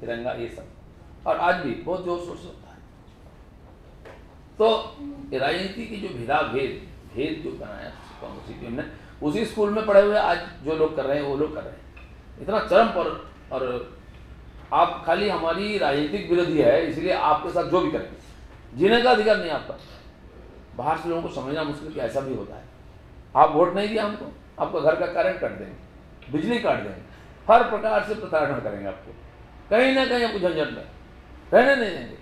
[SPEAKER 5] तिरंगा, ये सब। और आज भी बहुत जोर शोर से होता है। तो राजनीति की जो भेद जो बनाया कांग्रेस सीपीएम ने, उसी स्कूल में पढ़े हुए आज जो लोग कर रहे हैं वो लोग कर रहे हैं, इतना चरम पर। और आप खाली हमारी राजनीतिक विरोधी है, इसलिए आपके साथ जो भी करें, जीने का अधिकार नहीं आपका। बाहर से लोगों को समझना मुश्किल कि ऐसा भी होता है। आप वोट नहीं दिया हमको, आपका घर का करंट काट देंगे, बिजली काट देंगे, हर प्रकार से प्रताड़ना करेंगे आपको, कहीं ना कहीं आपको झंझट में रहने नहीं देंगे।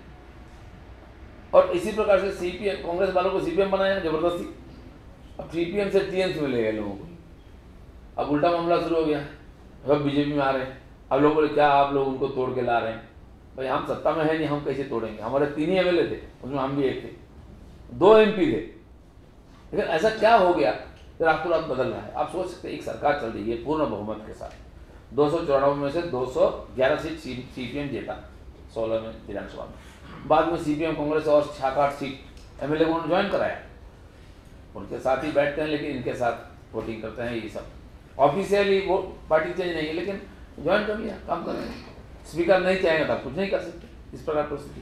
[SPEAKER 5] और इसी प्रकार से सीपीएम, कांग्रेस वालों को सीपीएम बनाया जबरदस्ती, अब सीपीएम से टीएमसी में ले गए लोगों को। अब उल्टा मामला शुरू हो गया, अब बीजेपी में आ रहे हैं। अब लोग बोले क्या आप लोग उनको तोड़ के ला रहे हैं? भाई हम सत्ता में है नहीं, हम कैसे तोड़ेंगे? हमारे 3 ही एमएलए थे, उसमें हम भी एक थे, 2 एमपी थे, लेकिन ऐसा क्या हो गया कि रातों रात बदल रहा है? आप सोच सकते हैं, एक सरकार चल रही है पूर्ण बहुमत के साथ, 294 में से 211 सीट सीपीएम जीता 16 में विधानसभा में। बाद में सीपीएम कांग्रेस और 7-8 सीट एमएलए को ज्वाइन कराया, उनके साथ ही बैठते हैं, लेकिन इनके साथ वोटिंग करते हैं। ये सब ऑफिशियली वो पार्टी चेंज नहीं है, लेकिन ज्वाइन कर लिया, काम कर रहे हैं। स्पीकर नहीं चाहेंगे तो कुछ नहीं कर सकते, इस प्रकार परिस्थिति।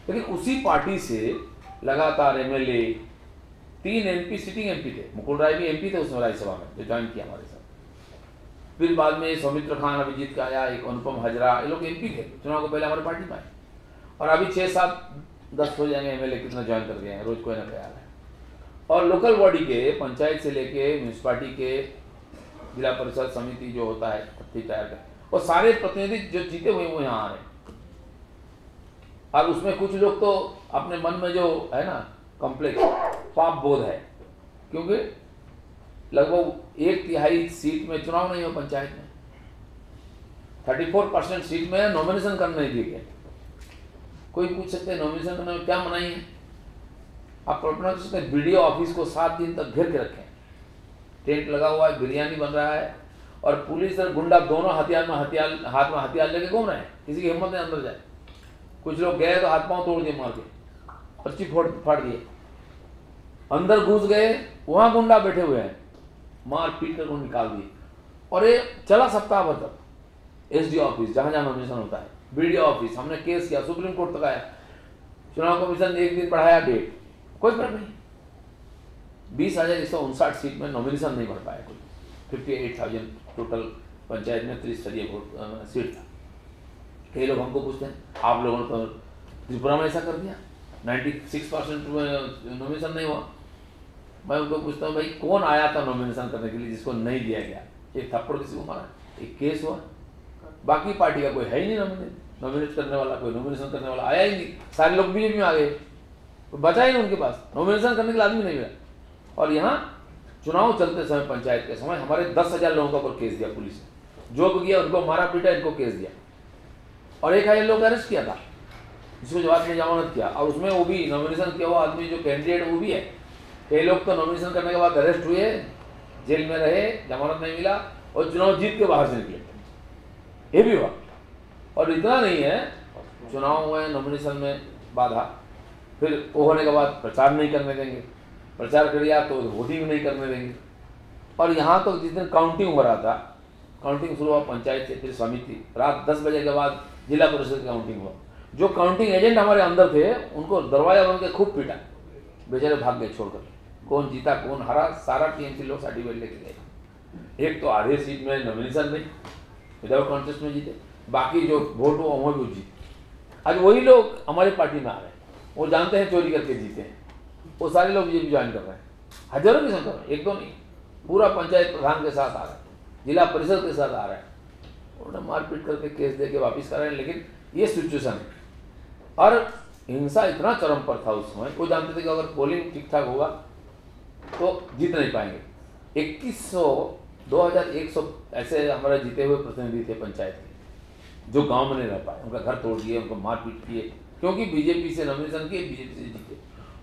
[SPEAKER 5] लेकिन उसी पार्टी से लगातार एमएलए, 3 एमपी सिटिंग एमपी थे, मुकुल राय भी एमपी थे उसमें राज्यसभा में, जो ज्वाइन किया हमारे साथ। फिर बाद में सौमित्र खान अभिजीत का आया, एक अनुपम हजरा, ये लोग एमपी थे, चुनाव को पहले हमारी पार्टी में आए। और अभी 6-7-10 हो जाएंगे एमएलए, कितना ज्वाइन कर गए हैं, रोज कोई ना कोई आ रहा है। और लोकल बॉडी के, पंचायत से लेके म्यूनसिपालिटी के, जिला परिषद समिति जो होता है तैयार कर, और सारे प्रतिनिधि जो जीते हुए वो यहाँ आ रहे हैं। और उसमें कुछ लोग तो अपने मन में जो है ना कॉम्प्लेक्स, पाप बोध है, क्योंकि लगभग 1/3 सीट में चुनाव नहीं हो पंचायत में, 34% सीट में नॉमिनेशन करने नहीं दिए गए। कोई पूछ सकते हैं नॉमिनेशन करने में क्या मनाही है? आप कल्पना कर सकते हैं, वीडियो ऑफिस को 7 दिन तक घेर के रखें, टेंट लगा हुआ है, बिरयानी बन रहा है, और पुलिस और गुंडा दोनों हाथ में हथियार लेके घूम रहे हैं, किसी की हिम्मत नहीं अंदर जाए। कुछ लोग गए तो हाथ पांव तोड़ दिए मार के, पर्ची फाड़ दिए, अंदर घुस गए, वहां गुंडा बैठे हुए हैं, मार पीट कर उनको निकाल दिए। और ये चला सप्ताह भर तक। एसडी ऑफिस जहां जहां नॉमिनेशन होता है, बीडीओ ऑफिस, हमने केस किया, सुप्रीम कोर्ट तक आया, चुनाव कमीशन 1 दिन बढ़ाया डेट, कोई फर्क नहीं। 20,159 सीट में नॉमिनेशन नहीं बढ़ पाया कोई, 58,000 टोटल पंचायत में त्रिस्तरीय सीट था। कई लोग हमको पूछते हैं, आप लोगों ने तो त्रिपुरा में ऐसा कर दिया, 96% नॉमिनेशन नहीं हुआ। मैं उनको पूछता हूँ, भाई कौन आया था नॉमिनेशन करने के लिए जिसको नहीं दिया गया? एक थप्पड़ किसी को मारा, एक केस हुआ, बाकी पार्टी का कोई है ही नहीं नॉमिनेट करने वाला, कोई नॉमिनेशन करने वाला आया ही नहीं। सारे लोग बीजेपी में आ गए, बचा ही नहीं उनके पास, नॉमिनेशन करने के लिए आदमी नहीं मिला। और यहाँ चुनाव चलते समय, पंचायत के समय, हमारे 10,000 लोगों का ऊपर केस दिया पुलिस ने, जो भी किया उनको मारा पीटा, इनको केस दिया, और 1,000 लोग अरेस्ट किया था, जिसको जवाब में जमानत किया। और उसमें वो भी नॉमिनेशन किया हुआ आदमी जो कैंडिडेट वो भी है। कई लोग तो नॉमिनेशन करने के बाद अरेस्ट हुए, जेल में रहे, जमानत नहीं मिला, और चुनाव जीत के बाहर से निकले, ये भी हुआ। और इतना नहीं है, चुनाव हुए, नॉमिनेशन में बाधा, फिर वो होने के बाद प्रचार नहीं करने देंगे, प्रचार कर लिया तो वोटिंग नहीं करने देंगे। और यहाँ तो जिस दिन काउंटिंग हो रहा था, काउंटिंग शुरू हुआ पंचायत से, फिर समिति, रात 10 बजे के बाद जिला परिषद की काउंटिंग हुआ। जो काउंटिंग एजेंट हमारे अंदर थे, उनको दरवाजा बंद के खूब पीटा, बेचारे भाग गए छोड़कर। कौन जीता कौन हारा, सारा टीएमसी लोग सर्टिफिकेट लेके गए। एक तो आधे सीट में नॉमिनेशन नहीं, विदाउट कॉन्टेस्ट में जीते, बाकी जो वोट हुआ वहाँ भी जीते। आज वही लोग हमारी पार्टी में आ रहे हैं, वो जानते हैं चोरी करके जीते हैं, वो सारे लोग बीजेपी ज्वाइन कर रहे हैं, हजारों की संख्या में, एक दो नहीं, पूरा पंचायत प्रधान के साथ आ रहे हैं, जिला परिषद के साथ आ रहे हैं, उन्होंने मारपीट करके केस दे के वापिस कर रहे हैं। लेकिन ये सिचुएशन है, और हिंसा इतना चरम पर था उस समय, वो जानते थे कि अगर पोलिंग ठीक ठाक होगा तो जीत नहीं पाएंगे। 2100 2100 ऐसे हमारे जीते हुए प्रतिनिधि थे पंचायत के, जो गांव में नहीं रह पाए, उनका घर तोड़ दिए, उनको मारपीट किए, क्योंकि बीजेपी से नॉमिनेशन किए, बीजेपी से जीते।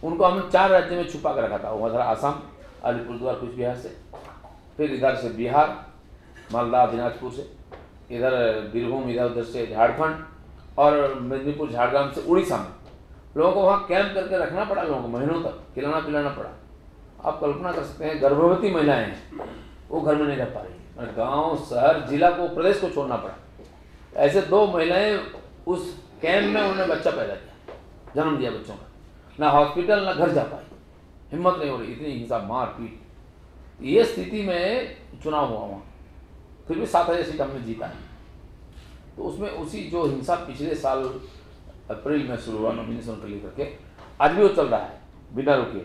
[SPEAKER 5] उनको हमने 4 राज्य में छुपा कर रखा था, उधर आसाम, अलीपुरद्वार, कुछ बिहार से, फिर इधर से बिहार, मालदा, दिनाजपुर से, इधर बीरभूम, इधर उधर से झारखंड, और मेदिनीपुर, झारग्राम से उड़ीसा में। लोगों को वहाँ कैंप करके रखना पड़ा, लोगों को महीनों तक खिलाना पिलाना पड़ा। आप कल्पना कर सकते हैं, गर्भवती महिलाएं हैं, वो घर में नहीं रह पा रही, गांव, शहर, जिला को, प्रदेश को छोड़ना पड़ा। ऐसे 2 महिलाएं उस कैंप में, उन्होंने बच्चा पैदा किया, जन्म दिया बच्चों का, ना हॉस्पिटल ना घर जा पाई, हिम्मत नहीं हो रही, इतनी हिंसा, मार पीट। ये स्थिति में चुनाव हुआ वहाँ, फिर भी 7,000 सीट हमने जीता है। तो उसमें उसी जो हिंसा पिछले साल अप्रैल में शुरू हुआ नॉमिनेशन को लेकर के, आज भी वो चल रहा है बिना रुके।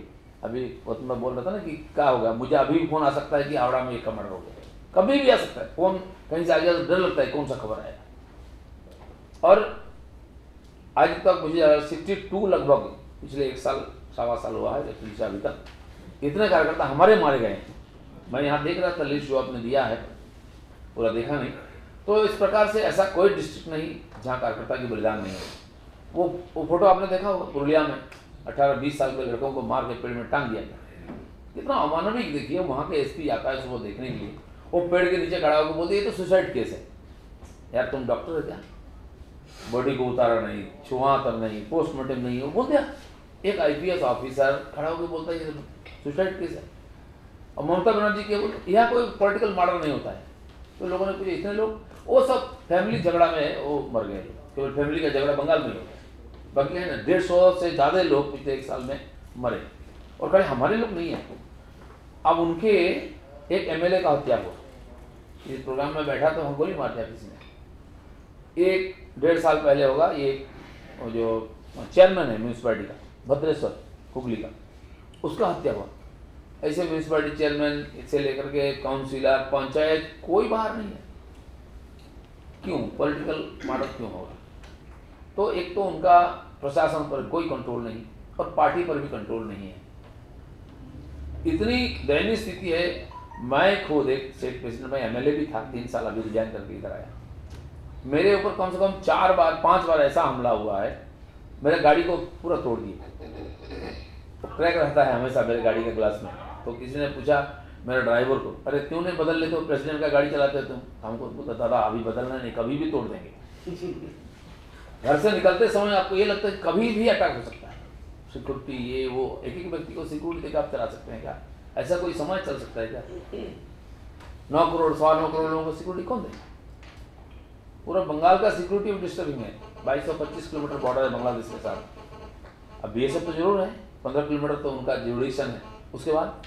[SPEAKER 5] अभी वो तो मैं बोल रहा था ना कि क्या होगा, मुझे अभी भी फोन आ सकता है कि हावड़ा में एक मर्डर हो गया, कभी भी आ सकता है फोन, कहीं से आ गया तो डर लगता है कौन सा खबर आया। और आज तक मुझे 62 लगभग पिछले 1 साल सवा साल हुआ है पुलिस अभी तक इतने कार्यकर्ता हमारे मारे गए हैं। मैं यहाँ देख रहा था लिस्ट जो आपने दिया है, पूरा देखा नहीं। तो इस प्रकार से ऐसा कोई डिस्ट्रिक्ट नहीं जहाँ कार्यकर्ता की बलिदान नहीं है। वो फोटो आपने देखा होगा पुरुलिया में 18-20 साल के लड़कों को मार के पेड़ में टांग दिया गया, कितना अमानविक। देखिए वहाँ के एसपी आता है सुबह देखने के लिए, वो पेड़ के नीचे खड़ा होकर बोलते ये तो सुसाइड केस है। यार तुम डॉक्टर हो क्या? बॉडी को उतारा नहीं, छुआ तक नहीं, पोस्टमार्टम नहीं हो, बोल दिया। एक IPS ऑफिसर खड़ा होकर बोलता है ये सुसाइड केस है। और ममता बनर्जी के बोलते यहाँ कोई पॉलिटिकल मर्डर नहीं होता है। तो लोगों ने पूछा इतने लोग, वो सब फैमिली झगड़ा में वो मर गए। केवल फैमिली का झगड़ा बंगाल में होता है, बाकी है ना 150 से ज़्यादा लोग पिछले 1 साल में मरे। और कहीं हमारे लोग नहीं है। अब उनके एक MLA का हत्या हुआ, इस प्रोग्राम में बैठा तो हम गोली मार दिया किसी ने। 1-1.5 साल पहले होगा, ये जो चेयरमैन है म्यूनसिपैलिटी का भद्रेश्वर हुगली का, उसका हत्या हुआ। ऐसे म्यूनसिपैलिटी चेयरमैन से लेकर के काउंसिलर, पंचायत, कोई बाहर नहीं है। क्यों? पॉलिटिकल मर्डर क्यों होगा? तो एक तो उनका प्रशासन पर कोई कंट्रोल नहीं और पार्टी पर भी कंट्रोल नहीं है। इतनी दयनीय स्थिति है। मैं खुद एक स्टेट प्रेसिडेंट में MLA भी था 3 साल, अभी रिजाइन करके इधर आया। मेरे ऊपर कम से कम 4-5 बार ऐसा हमला हुआ है, मेरे गाड़ी को पूरा तोड़ दिया। तो क्रैक रहता है हमेशा मेरे गाड़ी के ग्लास में। तो किसी ने पूछा मेरे ड्राइवर को, अरे क्यों नहीं बदल लेते हो, प्रेसिडेंट का गाड़ी चलाते हो तुम? हमको बोला दादा अभी बदलना नहीं, कभी भी तोड़ देंगे। घर से निकलते समय आपको ये लगता है कभी भी अटैक हो सकता है। सिक्योरिटी ये वो, एक व्यक्ति को सिक्योरिटी देकर आप चला सकते हैं क्या? ऐसा कोई समाज चल सकता है क्या? 9 करोड़ 9.25 करोड़ लोगों को सिक्योरिटी कौन देगा? पूरा बंगाल का सिक्योरिटी डिस्टर्बिंग है। 2225 किलोमीटर बॉर्डर है बांग्लादेश के साथ। अब BSF तो जरूर है, 15 किलोमीटर तो उनका ज्यूरिडिक्शन है। उसके बाद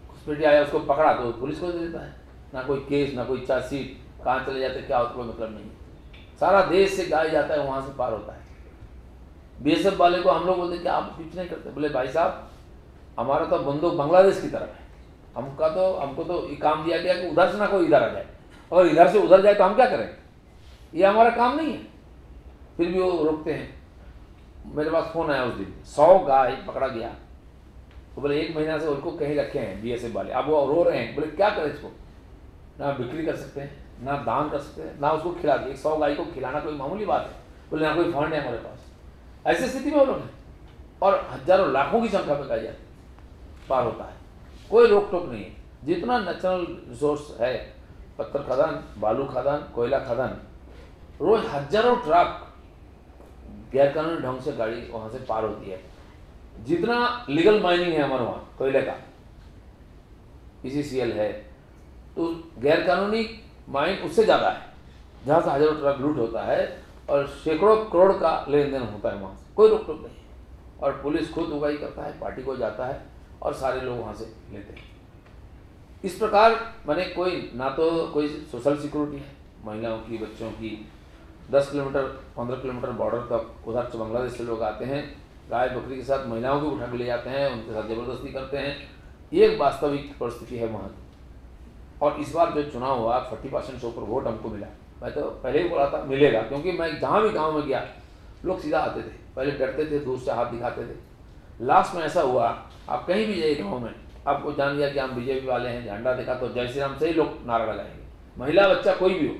[SPEAKER 5] घुसपैठी आया, उसको पकड़ा तो पुलिस को दे देता है, ना कोई केस ना कोई चार्जशीट, कहाँ चले जाते क्या होता कोई मतलब नहीं। सारा देश से गाय जाता है, वहाँ से पार होता है। BSF वाले को हम लोग बोलते कि आप कुछ नहीं करते, बोले भाई साहब हमारा तो बंदूक बांग्लादेश की तरफ है, हमको तो ये काम दिया गया कि उधर से ना कोई इधर आ जाए, और इधर से उधर जाए तो हम क्या करें? ये हमारा काम नहीं है। फिर भी वो रोकते हैं। मेरे पास फोन आया उस दिन, 100 गाय पकड़ा गया। तो बोले 1 महीना से उनको कहीं रखे हैं BSF वाले, अब वो रो रहे हैं। बोले क्या करें इसको? ना बिक्री कर सकते हैं, ना दान कर सकते हैं, ना उसको खिला दिए। 100 गाय को खिलाना कोई मामूली बात है? बोले ना कोई फंड है हमारे पास। ऐसी स्थिति में वो लोग हैं, और हजारों लाखों की संख्या में गाय जाती पार होता है, कोई रोक टोक नहीं है। जितना नेचुरल रिसोर्स है, पत्थर खदान, बालू खदान, कोयला खदान, रोज हजारों ट्रक गैरकानूनी ढंग से गाड़ी वहाँ से पार होती है। जितना लीगल माइनिंग है हमारे वहाँ कोयले का, ECCL है, तो गैरकानूनी माइन उससे ज़्यादा है, जहाँ से हजारों ट्रक लूट होता है और सैकड़ों करोड़ का लेन देन होता है। वहाँ से कोई रोक टोक नहीं, और पुलिस खुद उगाई करता है, पार्टी को जाता है और सारे लोग वहाँ से लेते हैं। इस प्रकार मैंने कोई ना तो कोई सोशल सिक्योरिटी है महिलाओं की, बच्चों की। 10 किलोमीटर 15 किलोमीटर बॉर्डर तक उधर से बांग्लादेश से लोग आते हैं, गाय बकरी के साथ महिलाओं को उठा के ले जाते हैं, उनके साथ जबरदस्ती करते हैं। ये एक वास्तविक परिस्थिति है वहाँ की। और इस बार जो चुनाव हुआ 40% से ऊपर वोट हमको मिला। मैं तो पहले ही बोला था मिलेगा, क्योंकि मैं जहाँ भी गाँव में गया लोग सीधा आते थे, पहले डरते थे, दूर से हाथ दिखाते थे। लास्ट में ऐसा हुआ, आप कहीं भी जाइए गाँव में, आपको जान लिया कि हम BJP वाले हैं, झंडा देखा तो जय श्री राम से ही लोग नारा लगाएंगे, महिला बच्चा कोई भी हो।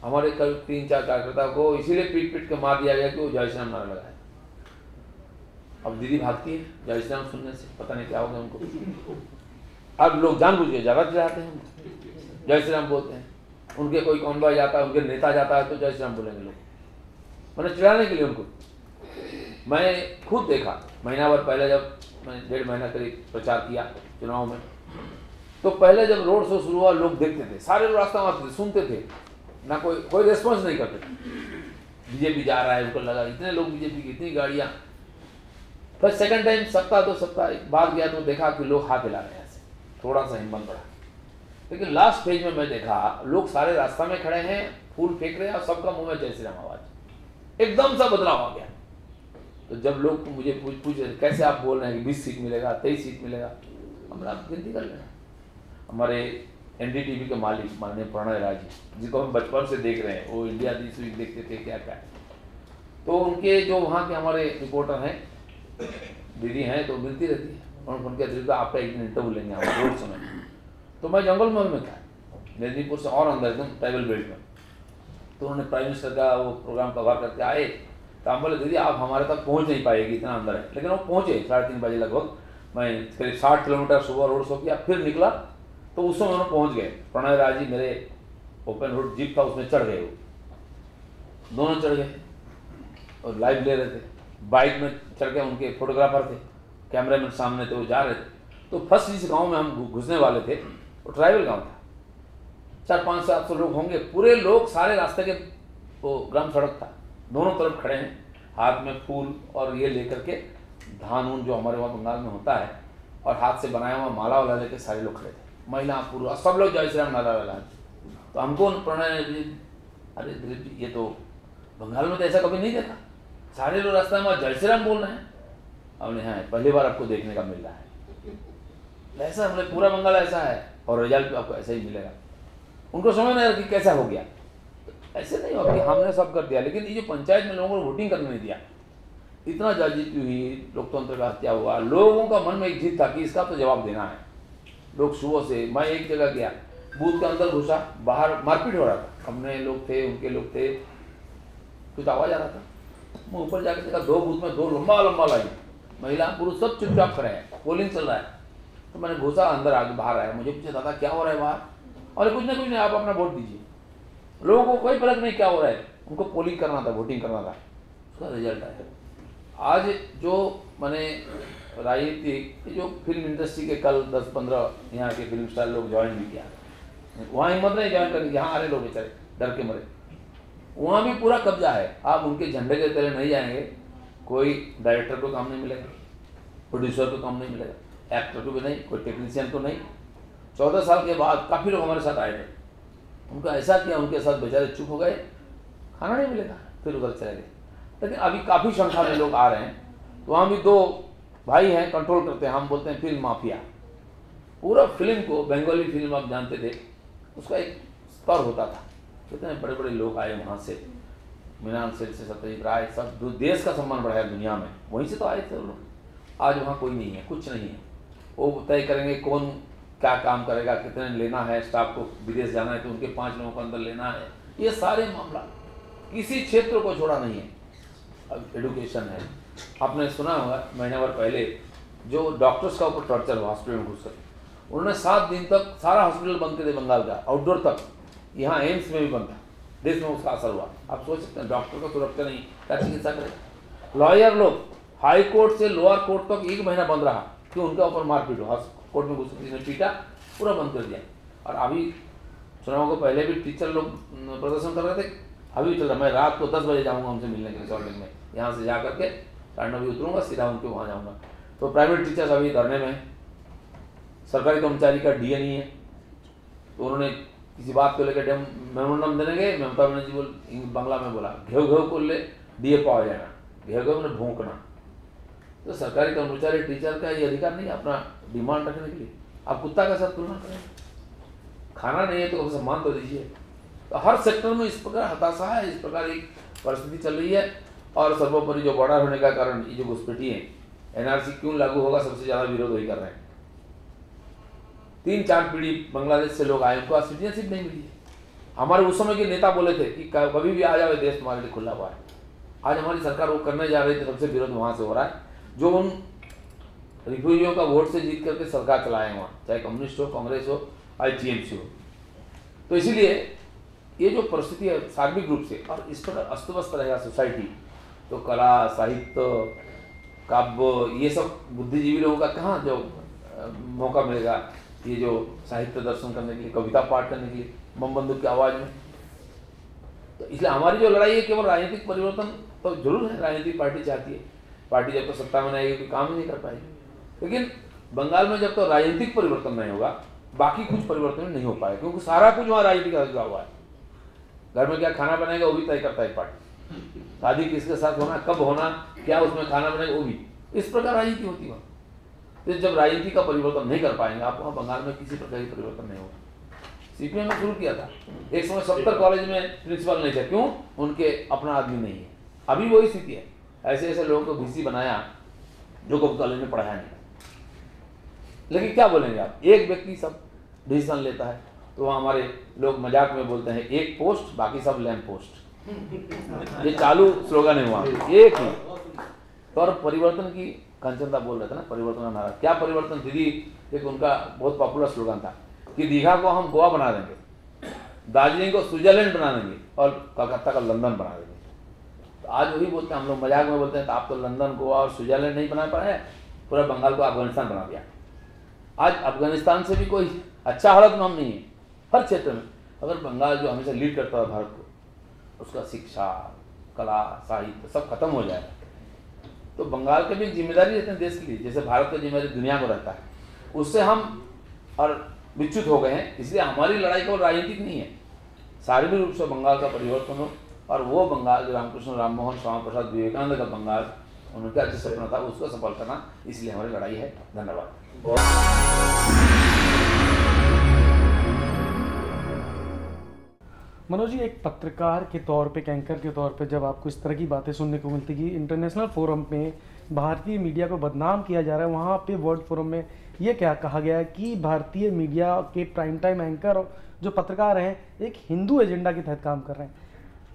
[SPEAKER 5] हमारे कल 3-4 कार्यकर्ता को इसीलिए पीट पीट के मार दिया गया कि वो जय श्री राम नारा लगाए। अब दीदी भागती है जय श्री राम सुनने से, पता नहीं क्या होगा उनको। अब लोग जानबूझ के ज़्यादा चिढ़ाते हैं, जय श्री राम बोलते हैं। उनके कोई कॉन्वॉय जाता है, उनके नेता जाता है तो जय श्री राम बोलेंगे लोग, मैंने चिढ़ाने के लिए उनको। मैं खुद देखा महीना भर पहले, जब मैंने 1.5 महीना करीब प्रचार किया चुनाव में, तो पहले जब रोड शो शुरू हुआ लोग देखते थे, सारे लोग रास्ता मारते थे, सुनते थे, ना कोई रेस्पॉन्स नहीं करते थे। BJP जा रहा है, उनको लगा इतने लोग BJP की, इतनी गाड़ियाँ। फिर सेकंड टाइम सप्ताह 2 सप्ताह बाद गया तो देखा कि लोग हाथ हिला रहे हैं, ऐसे थोड़ा सा हिम्मत बढ़ा। लेकिन लास्ट फेज में मैं देखा लोग सारे रास्ता में खड़े हैं, फूल फेंक रहे हैं और सबका मुंह में जय श्री राम आवाज, एकदम सा बदलाव आ गया। तो जब लोग मुझे पूछ रहे कैसे आप बोल रहे हैं कि 20 सीट मिलेगा, 23 सीट मिलेगा, हमरा गिनती कर लेना। हमारे एनडीटीवी के मालिक माननीय प्रणय राय जी, जिनको हम बचपन से देख रहे हैं, वो इंडिया दिस वीक देखते थे क्या क्या, तो उनके जो वहाँ के हमारे रिपोर्टर हैं, दीदी हैं, तो मिलती रहती है, और उनके अतिरिक्त आपका एक दिन इंटरव्यू लेंगे हम रोड समय। तो मैं जंगल महल में था, मेदिनीपुर से और अंदर एकदम ट्राइबल बेल्ट में, तो उन्होंने प्राइम मिनिस्टर का वो प्रोग्राम कवर करके आए, तो हम बोले दीदी आप हमारे तक पहुँच नहीं पाएगी, इतना अंदर है, लेकिन वो पहुँचे 3:30 बजे लगभग। मैं करीब 60 किलोमीटर सुबह रोड शो किया, फिर निकला तो उस समय उन्होंने पहुँच गए। प्रणय राय जी मेरे ओपन रोड जीप था उसमें चढ़ गए, वो दोनों चढ़ गए और लाइव ले रहे थे। बाइक में चढ़ के उनके फोटोग्राफर थे, कैमरामैन सामने थे, वो जा रहे थे। तो फर्स्ट जिस गांव में हम घुसने वाले थे वो ट्राइबल गांव था, 400-500 लोग होंगे, पूरे लोग सारे रास्ते के, वो ग्राम सड़क था, दोनों तरफ खड़े हैं, हाथ में फूल और ये लेकर के धान उन जो हमारे वहाँ बंगाल में होता है, और हाथ से बनाया हुआ माला वाला लेकर सारे लोग खड़े थे, महिला पुरुष सब लोग जय श्री राम नारा वाला। तो हमको प्रणय जी, अरे दिलीप जी ये तो बंगाल में तो ऐसा कभी नहीं देखा, सारे लोग रास्ते में जय श्री राम बोल रहे हैं। हमने हाँ पहली बार आपको देखने का मिल रहा है, ऐसा हमने पूरा बंगाल ऐसा है और रिजल्ट आपको ऐसा ही मिलेगा। उनको समझ नहीं कि कैसा हो गया, ऐसे नहीं हो कि हमने सब कर दिया, लेकिन ये जो पंचायत में लोगों को वोटिंग करने नहीं दिया, इतना जाजीती हुई, लोकतंत्र का हत्या हुआ, लोगों का मन में एक जीत था कि इसका तो जवाब देना है। लोग सुबह से, मैं एक जगह गया, बूथ के अंदर घुसा, बाहर मारपीट हो रहा था, अपने लोग थे उनके लोग थे, कुछ आवाज आ रहा था, मैं ऊपर जाकर देखा 2 बूथ में 2 लंबा लंबा लाइन, महिला पुरुष सब चुपचाप खड़े हैं, पोलिंग चल रहा है। तो मैंने घुसा अंदर, आगे बाहर आया, मुझे पूछा दादा क्या हो रहा है बाहर, और कुछ नहीं आप अपना वोट दीजिए। लोगों को कोई फर्क नहीं क्या हो रहा है, उनको पोलिंग करना था, वोटिंग करना था, उसका रिजल्ट आया। आज जो मैंने राजनीतिक जो फिल्म इंडस्ट्री के कल 10-15 यहाँ के फिल्म स्टार लोग ज्वाइन भी किया, वहाँ हिम्मत नहीं ज्वाइन करनी, यहाँ आ रहे लोग बेचारे डर के मरे, वहाँ भी पूरा कब्जा है। आप उनके झंडे के तले नहीं जाएंगे, कोई डायरेक्टर को काम नहीं मिलेगा, प्रोड्यूसर को काम नहीं मिलेगा, एक्टर को भी नहीं, कोई टेक्नीशियन को नहीं। 14 साल के बाद काफ़ी लोग हमारे साथ आए थे, उनका ऐसा किया, उनके साथ बेचारे चुप हो गए, खाना नहीं मिलेगा, फिर उधर चले गए। लेकिन अभी काफ़ी संख्या में लोग आ रहे हैं, तो वहाँ भी 2 भाई हैं कंट्रोल करते हैं, हम बोलते हैं फिल्म माफिया। पूरा फिल्म को, बंगाली फिल्म आप जानते थे, उसका एक स्तर होता था, कितने बड़े बड़े लोग आए वहाँ से, मीनान सेठ से सत्यजीत राय, सब देश का सम्मान बढ़ाया दुनिया में, वहीं से तो आए थे लोग। आज वहाँ कोई नहीं है, कुछ नहीं है, वो तय करेंगे कौन क्या काम करेगा, कितने लेना है, स्टाफ को विदेश जाना है तो उनके 5 लोगों को अंदर लेना है, ये सारे मामला, किसी क्षेत्र को छोड़ा नहीं है। अब एडुकेशन है, आपने सुना होगा महीने भर पहले जो डॉक्टर्स का ऊपर टॉर्चर हुआ हॉस्पिटल में घुसकर, उन्होंने 7 दिन तक सारा हॉस्पिटल बंद कर दिया बंगाल का, आउटडोर तक, यहाँ एम्स में भी बंद था, देश में उसका असर हुआ। आप सोच सकते हैं डॉक्टर को सुरक्षा नहीं, क्या चिकित्सा करें। लॉयर लोग हाई कोर्ट से लोअर कोर्ट तक 1 महीना बंद रहा, क्यों, उनका ऊपर मारपीट हुआ, कोर्ट में घुस किसी ने पीटा, पूरा बंद कर दिया। और अभी चुनाव को पहले भी टीचर लोग प्रदर्शन कर रहे थे, अभी चल रहा। मैं रात को 10 बजे जाऊँगा उनसे मिलने के लिए सॉल्टिंग में, यहाँ से जा करके 9:30 बजे उतरूँगा, सीधा उनके वहाँ जाऊँगा। तो प्राइवेट टीचर्स अभी धरने में, सरकारी कर्मचारी का डीए नहीं है, तो उन्होंने किसी बात को लेकर मेमोरेंडम देने गए, ममता बनर्जी बांग्ला में बोला घेव घेव को ले डीए पाओ जाना, घेव घेव ने भोंकना। तो सरकारी कर्मचारी टीचर का ये अधिकार नहीं अपना डिमांड रखने के लिए। आप कुत्ता के साथ तुलना करें, खाना नहीं है तो सम्मान तो दीजिए। तो हर सेक्टर में इस प्रकार हताशा है, इस प्रकार एक परिस्थिति चल रही है। और सर्वोपरि जो बॉर्डर होने का कारण ये जो घुसपैठी है, एनआरसी क्यों लागू होगा, सबसे ज़्यादा विरोध वही कर रहे हैं। 3-4 पीढ़ी बांग्लादेश से लोग आए, उनको आज सिटीजनशिप नहीं मिली है। हमारे उस समय के नेता बोले थे कि कभी भी आ जाओ, देश तुम्हारे लिए खुला हुआ है। आज हमारी सरकार वो करने जा रही थी, सबसे विरोध वहाँ से हो रहा है, जो उन रिफ्यूजियों का वोट से जीत करके सरकार चलाए वहाँ, चाहे कम्युनिस्ट हो, कांग्रेस हो, टीएमसी हो। तो इसीलिए ये जो परिस्थिति है सार्वजनिक रूप से, और इस प्रकार अस्त व्यस्त रहेगा सोसाइटी, तो कला, साहित्य, काव्य, ये सब बुद्धिजीवी लोगों का कहाँ जो मौका मिलेगा, ये जो साहित्य दर्शन करने के लिए, कविता पाठ करने के लिए, बम बंदूक की आवाज़ में। तो इसलिए हमारी जो लड़ाई है केवल राजनीतिक परिवर्तन तो जरूर है, राजनीतिक पार्टी चाहती है, पार्टी जब तक सत्ता में आएगी कोई काम ही नहीं कर पाएगी। लेकिन बंगाल में जब तक राजनीतिक परिवर्तन नहीं होगा, बाकी कुछ परिवर्तन नहीं हो पाएगा, क्योंकि सारा कुछ वहाँ राजनीति का लगा हुआ है। घर में क्या खाना बनेगा वो भी तय करता है पार्टी, शादी किसके साथ होना, कब होना, क्या उसमें खाना बनेगा वो भी। इस प्रकार राजनीति होती है। तो जब राजनीति का परिवर्तन नहीं कर पाएंगे आप, वहाँ बंगाल में किसी प्रकार की परिवर्तन नहीं होगा। सीपीएम ने शुरू किया था, एक समय 70 कॉलेज में प्रिंसिपल नहीं थे, क्यों? उनके अपना आदमी नहीं है। अभी वही स्थिति है, ऐसे ऐसे लोगों को वीसी बनाया जो को कॉलेज में पढ़ाया नहीं। लेकिन क्या बोलेंगे आप, एक व्यक्ति सब डिसीजन लेता है, तो वहाँ हमारे लोग मजाक में बोलते हैं एक पोस्ट बाकी सब लैंप पोस्ट, ये चालू स्लोगन है वहाँ, एक ही। और परिवर्तन की कंचनता बोल रहे थे ना, परिवर्तन का नारा, क्या परिवर्तन? दीदी एक उनका बहुत पॉपुलर स्लोगन था कि दीघा को हम गोवा बना देंगे, दार्जिलिंग को स्विट्जरलैंड बना देंगे और कलकत्ता का लंदन बना देंगे। तो आज वही बोलते हैं, हम लोग मजाक में बोलते हैं तो आप तो लंदन, गोवा और स्विट्जरलैंड नहीं बना पाए, पूरा बंगाल को अफगानिस्तान बना दिया। आज अफगानिस्तान से भी कोई अच्छा हालत में हम नहीं है हर क्षेत्र में। अगर बंगाल जो हमेशा लीड करता है भारत को, उसका शिक्षा, कला, साहित्य सब खत्म हो जाए, तो बंगाल की भी जिम्मेदारी रहती है देश के लिए, जैसे भारत की जिम्मेदारी दुनिया को रहता है। उससे हम और विच्युत हो गए हैं, इसलिए हमारी लड़ाई केवल राजनीतिक नहीं है, शारीरिक रूप से बंगाल का परिवर्तन हो, और वो बंगाल जो रामकृष्ण राममोहन स्वामी प्रसाद विवेकानंद का बंगाल उनका जो सपना था उसको सफल करना, इसलिए हमारी लड़ाई है। धन्यवाद।
[SPEAKER 6] मनोज जी, एक पत्रकार के तौर पे, एक एंकर के तौर पे जब आपको इस तरह की बातें सुनने को मिलती कि इंटरनेशनल फोरम में भारतीय मीडिया को बदनाम किया जा रहा है, वहाँ पे वर्ल्ड फोरम में ये क्या कहा गया है कि भारतीय मीडिया के प्राइम टाइम एंकर जो पत्रकार हैं एक हिंदू एजेंडा के तहत काम कर रहे हैं,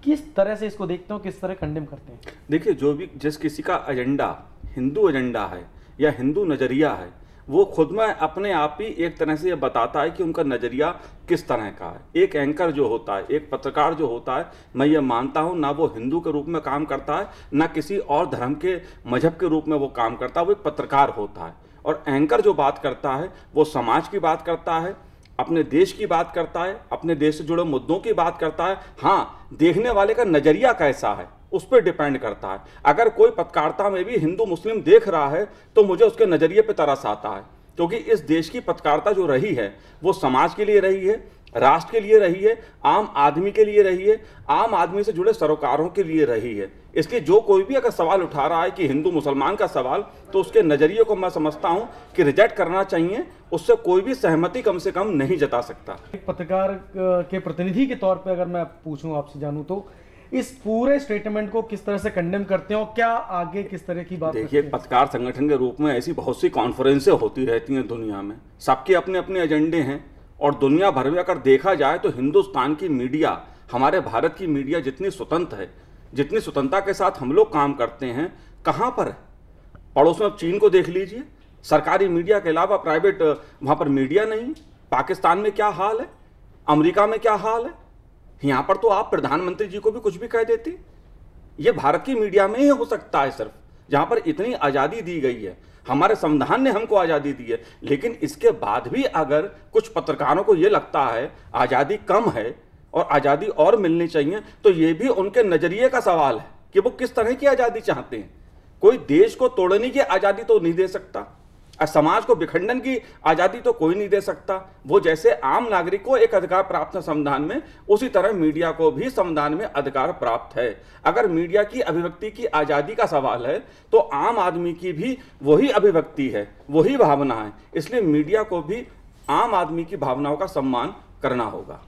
[SPEAKER 6] किस तरह से इसको देखते हो, किस तरह कंडेम करते हैं?
[SPEAKER 2] देखिए, जो भी जिस किसी का एजेंडा हिंदू एजेंडा है या हिंदू नज़रिया है, वो खुद में अपने आप ही एक तरह से ये बताता है कि उनका नज़रिया किस तरह का है। एक एंकर जो होता है, एक पत्रकार जो होता है, मैं ये मानता हूँ ना वो हिंदू के रूप में काम करता है, ना किसी और धर्म के मजहब के रूप में वो काम करता है, वो एक पत्रकार होता है। और एंकर जो बात करता है वो समाज की बात करता है, अपने देश की बात करता है, अपने देश से जुड़े मुद्दों की बात करता है। हाँ, देखने वाले का नज़रिया कैसा है उस पर डिपेंड करता है। अगर कोई पत्रकारिता में भी हिंदू मुस्लिम देख रहा है तो मुझे उसके नज़रिए पे तरस आता है, क्योंकि इस देश की पत्रकारिता जो रही है वो समाज के लिए रही है, राष्ट्र के लिए रही है, आम आदमी के लिए रही है, आम आदमी से जुड़े सरोकारों के लिए रही है। इसलिए जो कोई भी अगर सवाल उठा रहा है कि हिंदू मुसलमान का सवाल, तो उसके नज़रिए को मैं समझता हूँ कि रिजेक्ट करना चाहिए, उससे कोई भी सहमति कम से कम नहीं जता सकता।
[SPEAKER 6] एक पत्रकार के प्रतिनिधि के तौर पे अगर मैं पूछूं, आपसे जानूं, तो इस पूरे स्टेटमेंट को किस तरह से कंडेम करते हैं और क्या आगे किस तरह की बात?
[SPEAKER 2] देखिए, पत्रकार संगठन के रूप में ऐसी बहुत सी कॉन्फ्रेंसें होती रहती हैं दुनिया में, सबके अपने अपने एजेंडे हैं, और दुनिया भर में अगर देखा जाए तो हिंदुस्तान की मीडिया, हमारे भारत की मीडिया जितनी स्वतंत्र है, जितनी स्वतंत्रता के साथ हम लोग काम करते हैं, कहाँ पर है? पड़ोस में अब चीन को देख लीजिए, सरकारी मीडिया के अलावा प्राइवेट वहाँ पर मीडिया नहीं। पाकिस्तान में क्या हाल है, अमेरिका में क्या हाल है, यहाँ पर तो आप प्रधानमंत्री जी को भी कुछ भी कह देती। ये भारत की मीडिया में ही हो सकता है सिर्फ, जहाँ पर इतनी आज़ादी दी गई है, हमारे संविधान ने हमको आज़ादी दी है। लेकिन इसके बाद भी अगर कुछ पत्रकारों को ये लगता है आज़ादी कम है और आज़ादी और मिलनी चाहिए, तो ये भी उनके नज़रिए का सवाल है कि वो किस तरह की आज़ादी चाहते हैं। कोई देश को तोड़ने की आज़ादी तो नहीं दे सकता, समाज को विखंडन की आज़ादी तो कोई नहीं दे सकता। वो जैसे आम नागरिक को एक अधिकार प्राप्त है संविधान में, उसी तरह मीडिया को भी संविधान में अधिकार प्राप्त है। अगर मीडिया की अभिव्यक्ति की आज़ादी का सवाल है तो आम आदमी की भी वही अभिव्यक्ति है, वही भावना है। इसलिए मीडिया को भी आम आदमी की भावनाओं का सम्मान करना होगा।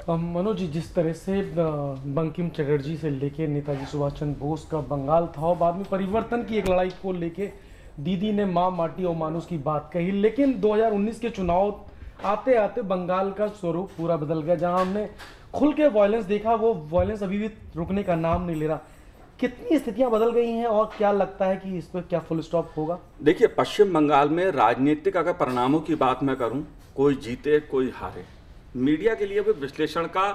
[SPEAKER 6] मनोज जी, जिस तरह से बंकिम चटर्जी से लेके नेताजी सुभाष चंद्र बोस का बंगाल था और बाद में परिवर्तन की एक लड़ाई को लेके दीदी ने माँ, माटी और मानुष की बात कही, लेकिन 2019 के चुनाव आते आते बंगाल का स्वरूप पूरा बदल गया। जहां हमने खुल के वायलेंस देखा, वो वायलेंस अभी भी रुकने का नाम नहीं ले रहा। कितनी स्थितियां बदल गई हैं और क्या लगता है कि इस पर क्या फुल स्टॉप होगा?
[SPEAKER 2] देखिए, पश्चिम बंगाल में राजनीतिक अगर परिणामों की बात मैं करूं, कोई जीते कोई हारे, मीडिया के लिए भी विश्लेषण का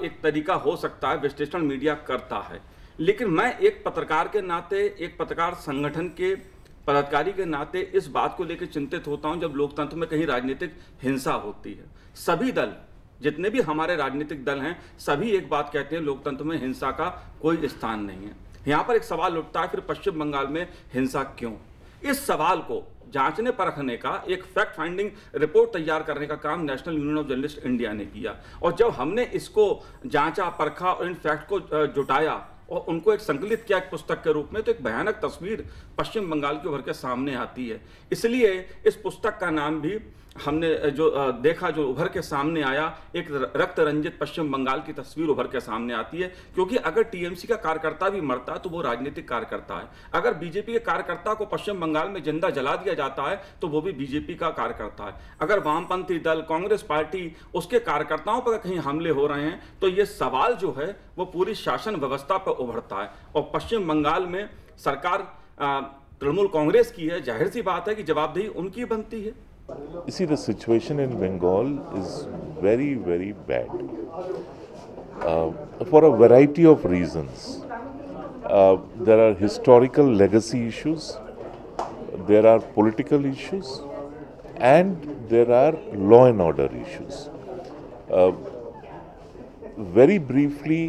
[SPEAKER 2] एक तरीका हो सकता है, विश्लेषण मीडिया करता है। लेकिन मैं एक पत्रकार के नाते, एक पत्रकार संगठन के पदाधिकारी के नाते इस बात को लेकर चिंतित होता हूं, जब लोकतंत्र में कहीं राजनीतिक हिंसा होती है। सभी दल, जितने भी हमारे राजनीतिक दल हैं, सभी एक बात कहते हैं, लोकतंत्र में हिंसा का कोई स्थान नहीं है। यहाँ पर एक सवाल उठता है, फिर पश्चिम बंगाल में हिंसा क्यों? इस सवाल को जांचने परखने का, एक फैक्ट फाइंडिंग रिपोर्ट तैयार करने का काम national union of journalist India ने किया। और जब हमने इसको जांचा, परखा और इन फैक्ट को जुटाया और उनको एक संकलित किया एक पुस्तक के रूप में, तो एक भयानक तस्वीर पश्चिम बंगाल के उभर के सामने आती है। इसलिए इस पुस्तक का नाम भी हमने जो देखा, जो उभर के सामने आया, एक रक्त रंजित पश्चिम बंगाल की तस्वीर उभर के सामने आती है। क्योंकि अगर टीएमसी का कार्यकर्ता भी मरता तो वो राजनीतिक कार्यकर्ता है, अगर बीजेपी के कार्यकर्ता को पश्चिम बंगाल में जिंदा जला दिया जाता है तो वो भी बीजेपी का कार्यकर्ता है, अगर वामपंथी दल, कांग्रेस पार्टी, उसके कार्यकर्ताओं पर कहीं हमले हो रहे हैं तो ये सवाल जो है वो पूरी शासन व्यवस्था पर उभरता है। और पश्चिम बंगाल में सरकार तृणमूल कांग्रेस की है, जाहिर सी बात है कि जवाबदेही उनकी बनती है।
[SPEAKER 3] You see, the situation in Bengal is very, very bad for a variety of reasons. There are historical legacy issues, there are political issues, and there are law and order issues. Very briefly,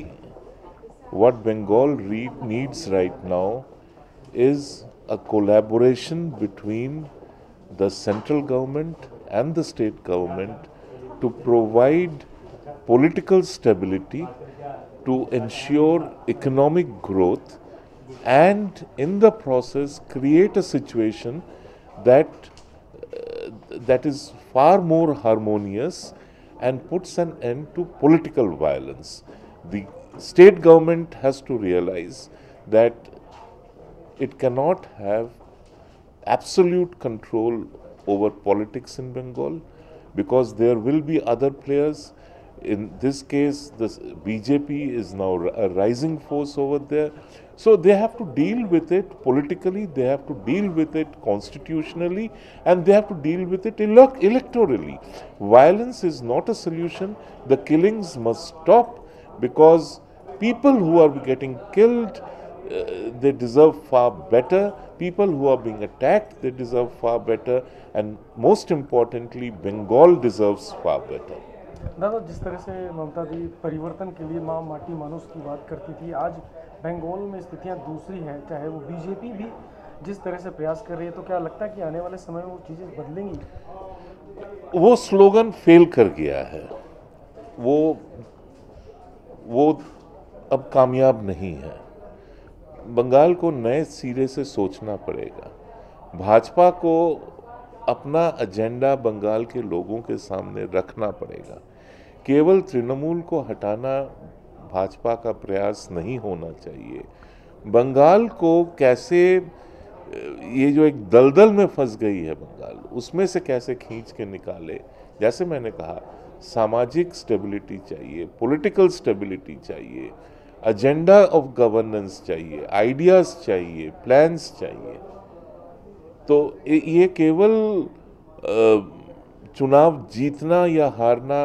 [SPEAKER 3] what Bengal needs right now is a collaboration between the central government and the state government to provide political stability, to ensure economic growth, and in the process create a situation that is far more harmonious and puts an end to political violence. The state government has to realize that it cannot have absolute control over politics in Bengal, because there will be other players. In this case, the BJP is now a rising force over there. So they have to deal with it politically, they have to deal with it constitutionally, and they have to deal with it electorally. Violence is not a solution. The killings must stop, because people who are getting killed, they deserve far better. People who are being attacked, they deserve far better, and most importantly, Bengal deserves far better.
[SPEAKER 6] दादा, जिस तरह से ममता दी परिवर्तन के लिए माँ माटी मानुष की बात करती थी, आज बंगाल में स्थितियाँ दूसरी हैं, चाहे वो बीजेपी भी जिस तरह से प्रयास कर रही है, तो क्या लगता है कि आने वाले समय में वो चीज़ें बदलेंगी?
[SPEAKER 3] वो स्लोगन फेल कर गया है, वो अब कामयाब नहीं है। बंगाल को नए सिरे से सोचना पड़ेगा। भाजपा को अपना एजेंडा बंगाल के लोगों के सामने रखना पड़ेगा। केवल तृणमूल को हटाना भाजपा का प्रयास नहीं होना चाहिए। बंगाल को कैसे, ये जो एक दलदल में फंस गई है बंगाल, उसमें से कैसे खींच के निकाले। जैसे मैंने कहा, सामाजिक स्टेबिलिटी चाहिए, पॉलिटिकल स्टेबिलिटी चाहिए, एजेंडा ऑफ गवर्नेंस चाहिए, आइडियाज़ चाहिए, प्लान्स चाहिए। तो ये केवल चुनाव जीतना या हारना,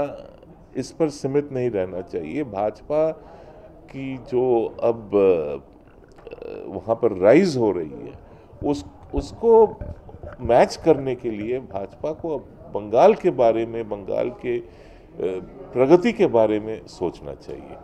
[SPEAKER 3] इस पर सीमित नहीं रहना चाहिए। भाजपा की जो अब वहाँ पर राइज हो रही है, उसको मैच करने के लिए भाजपा को अब बंगाल के बारे में, बंगाल के प्रगति के बारे में सोचना चाहिए।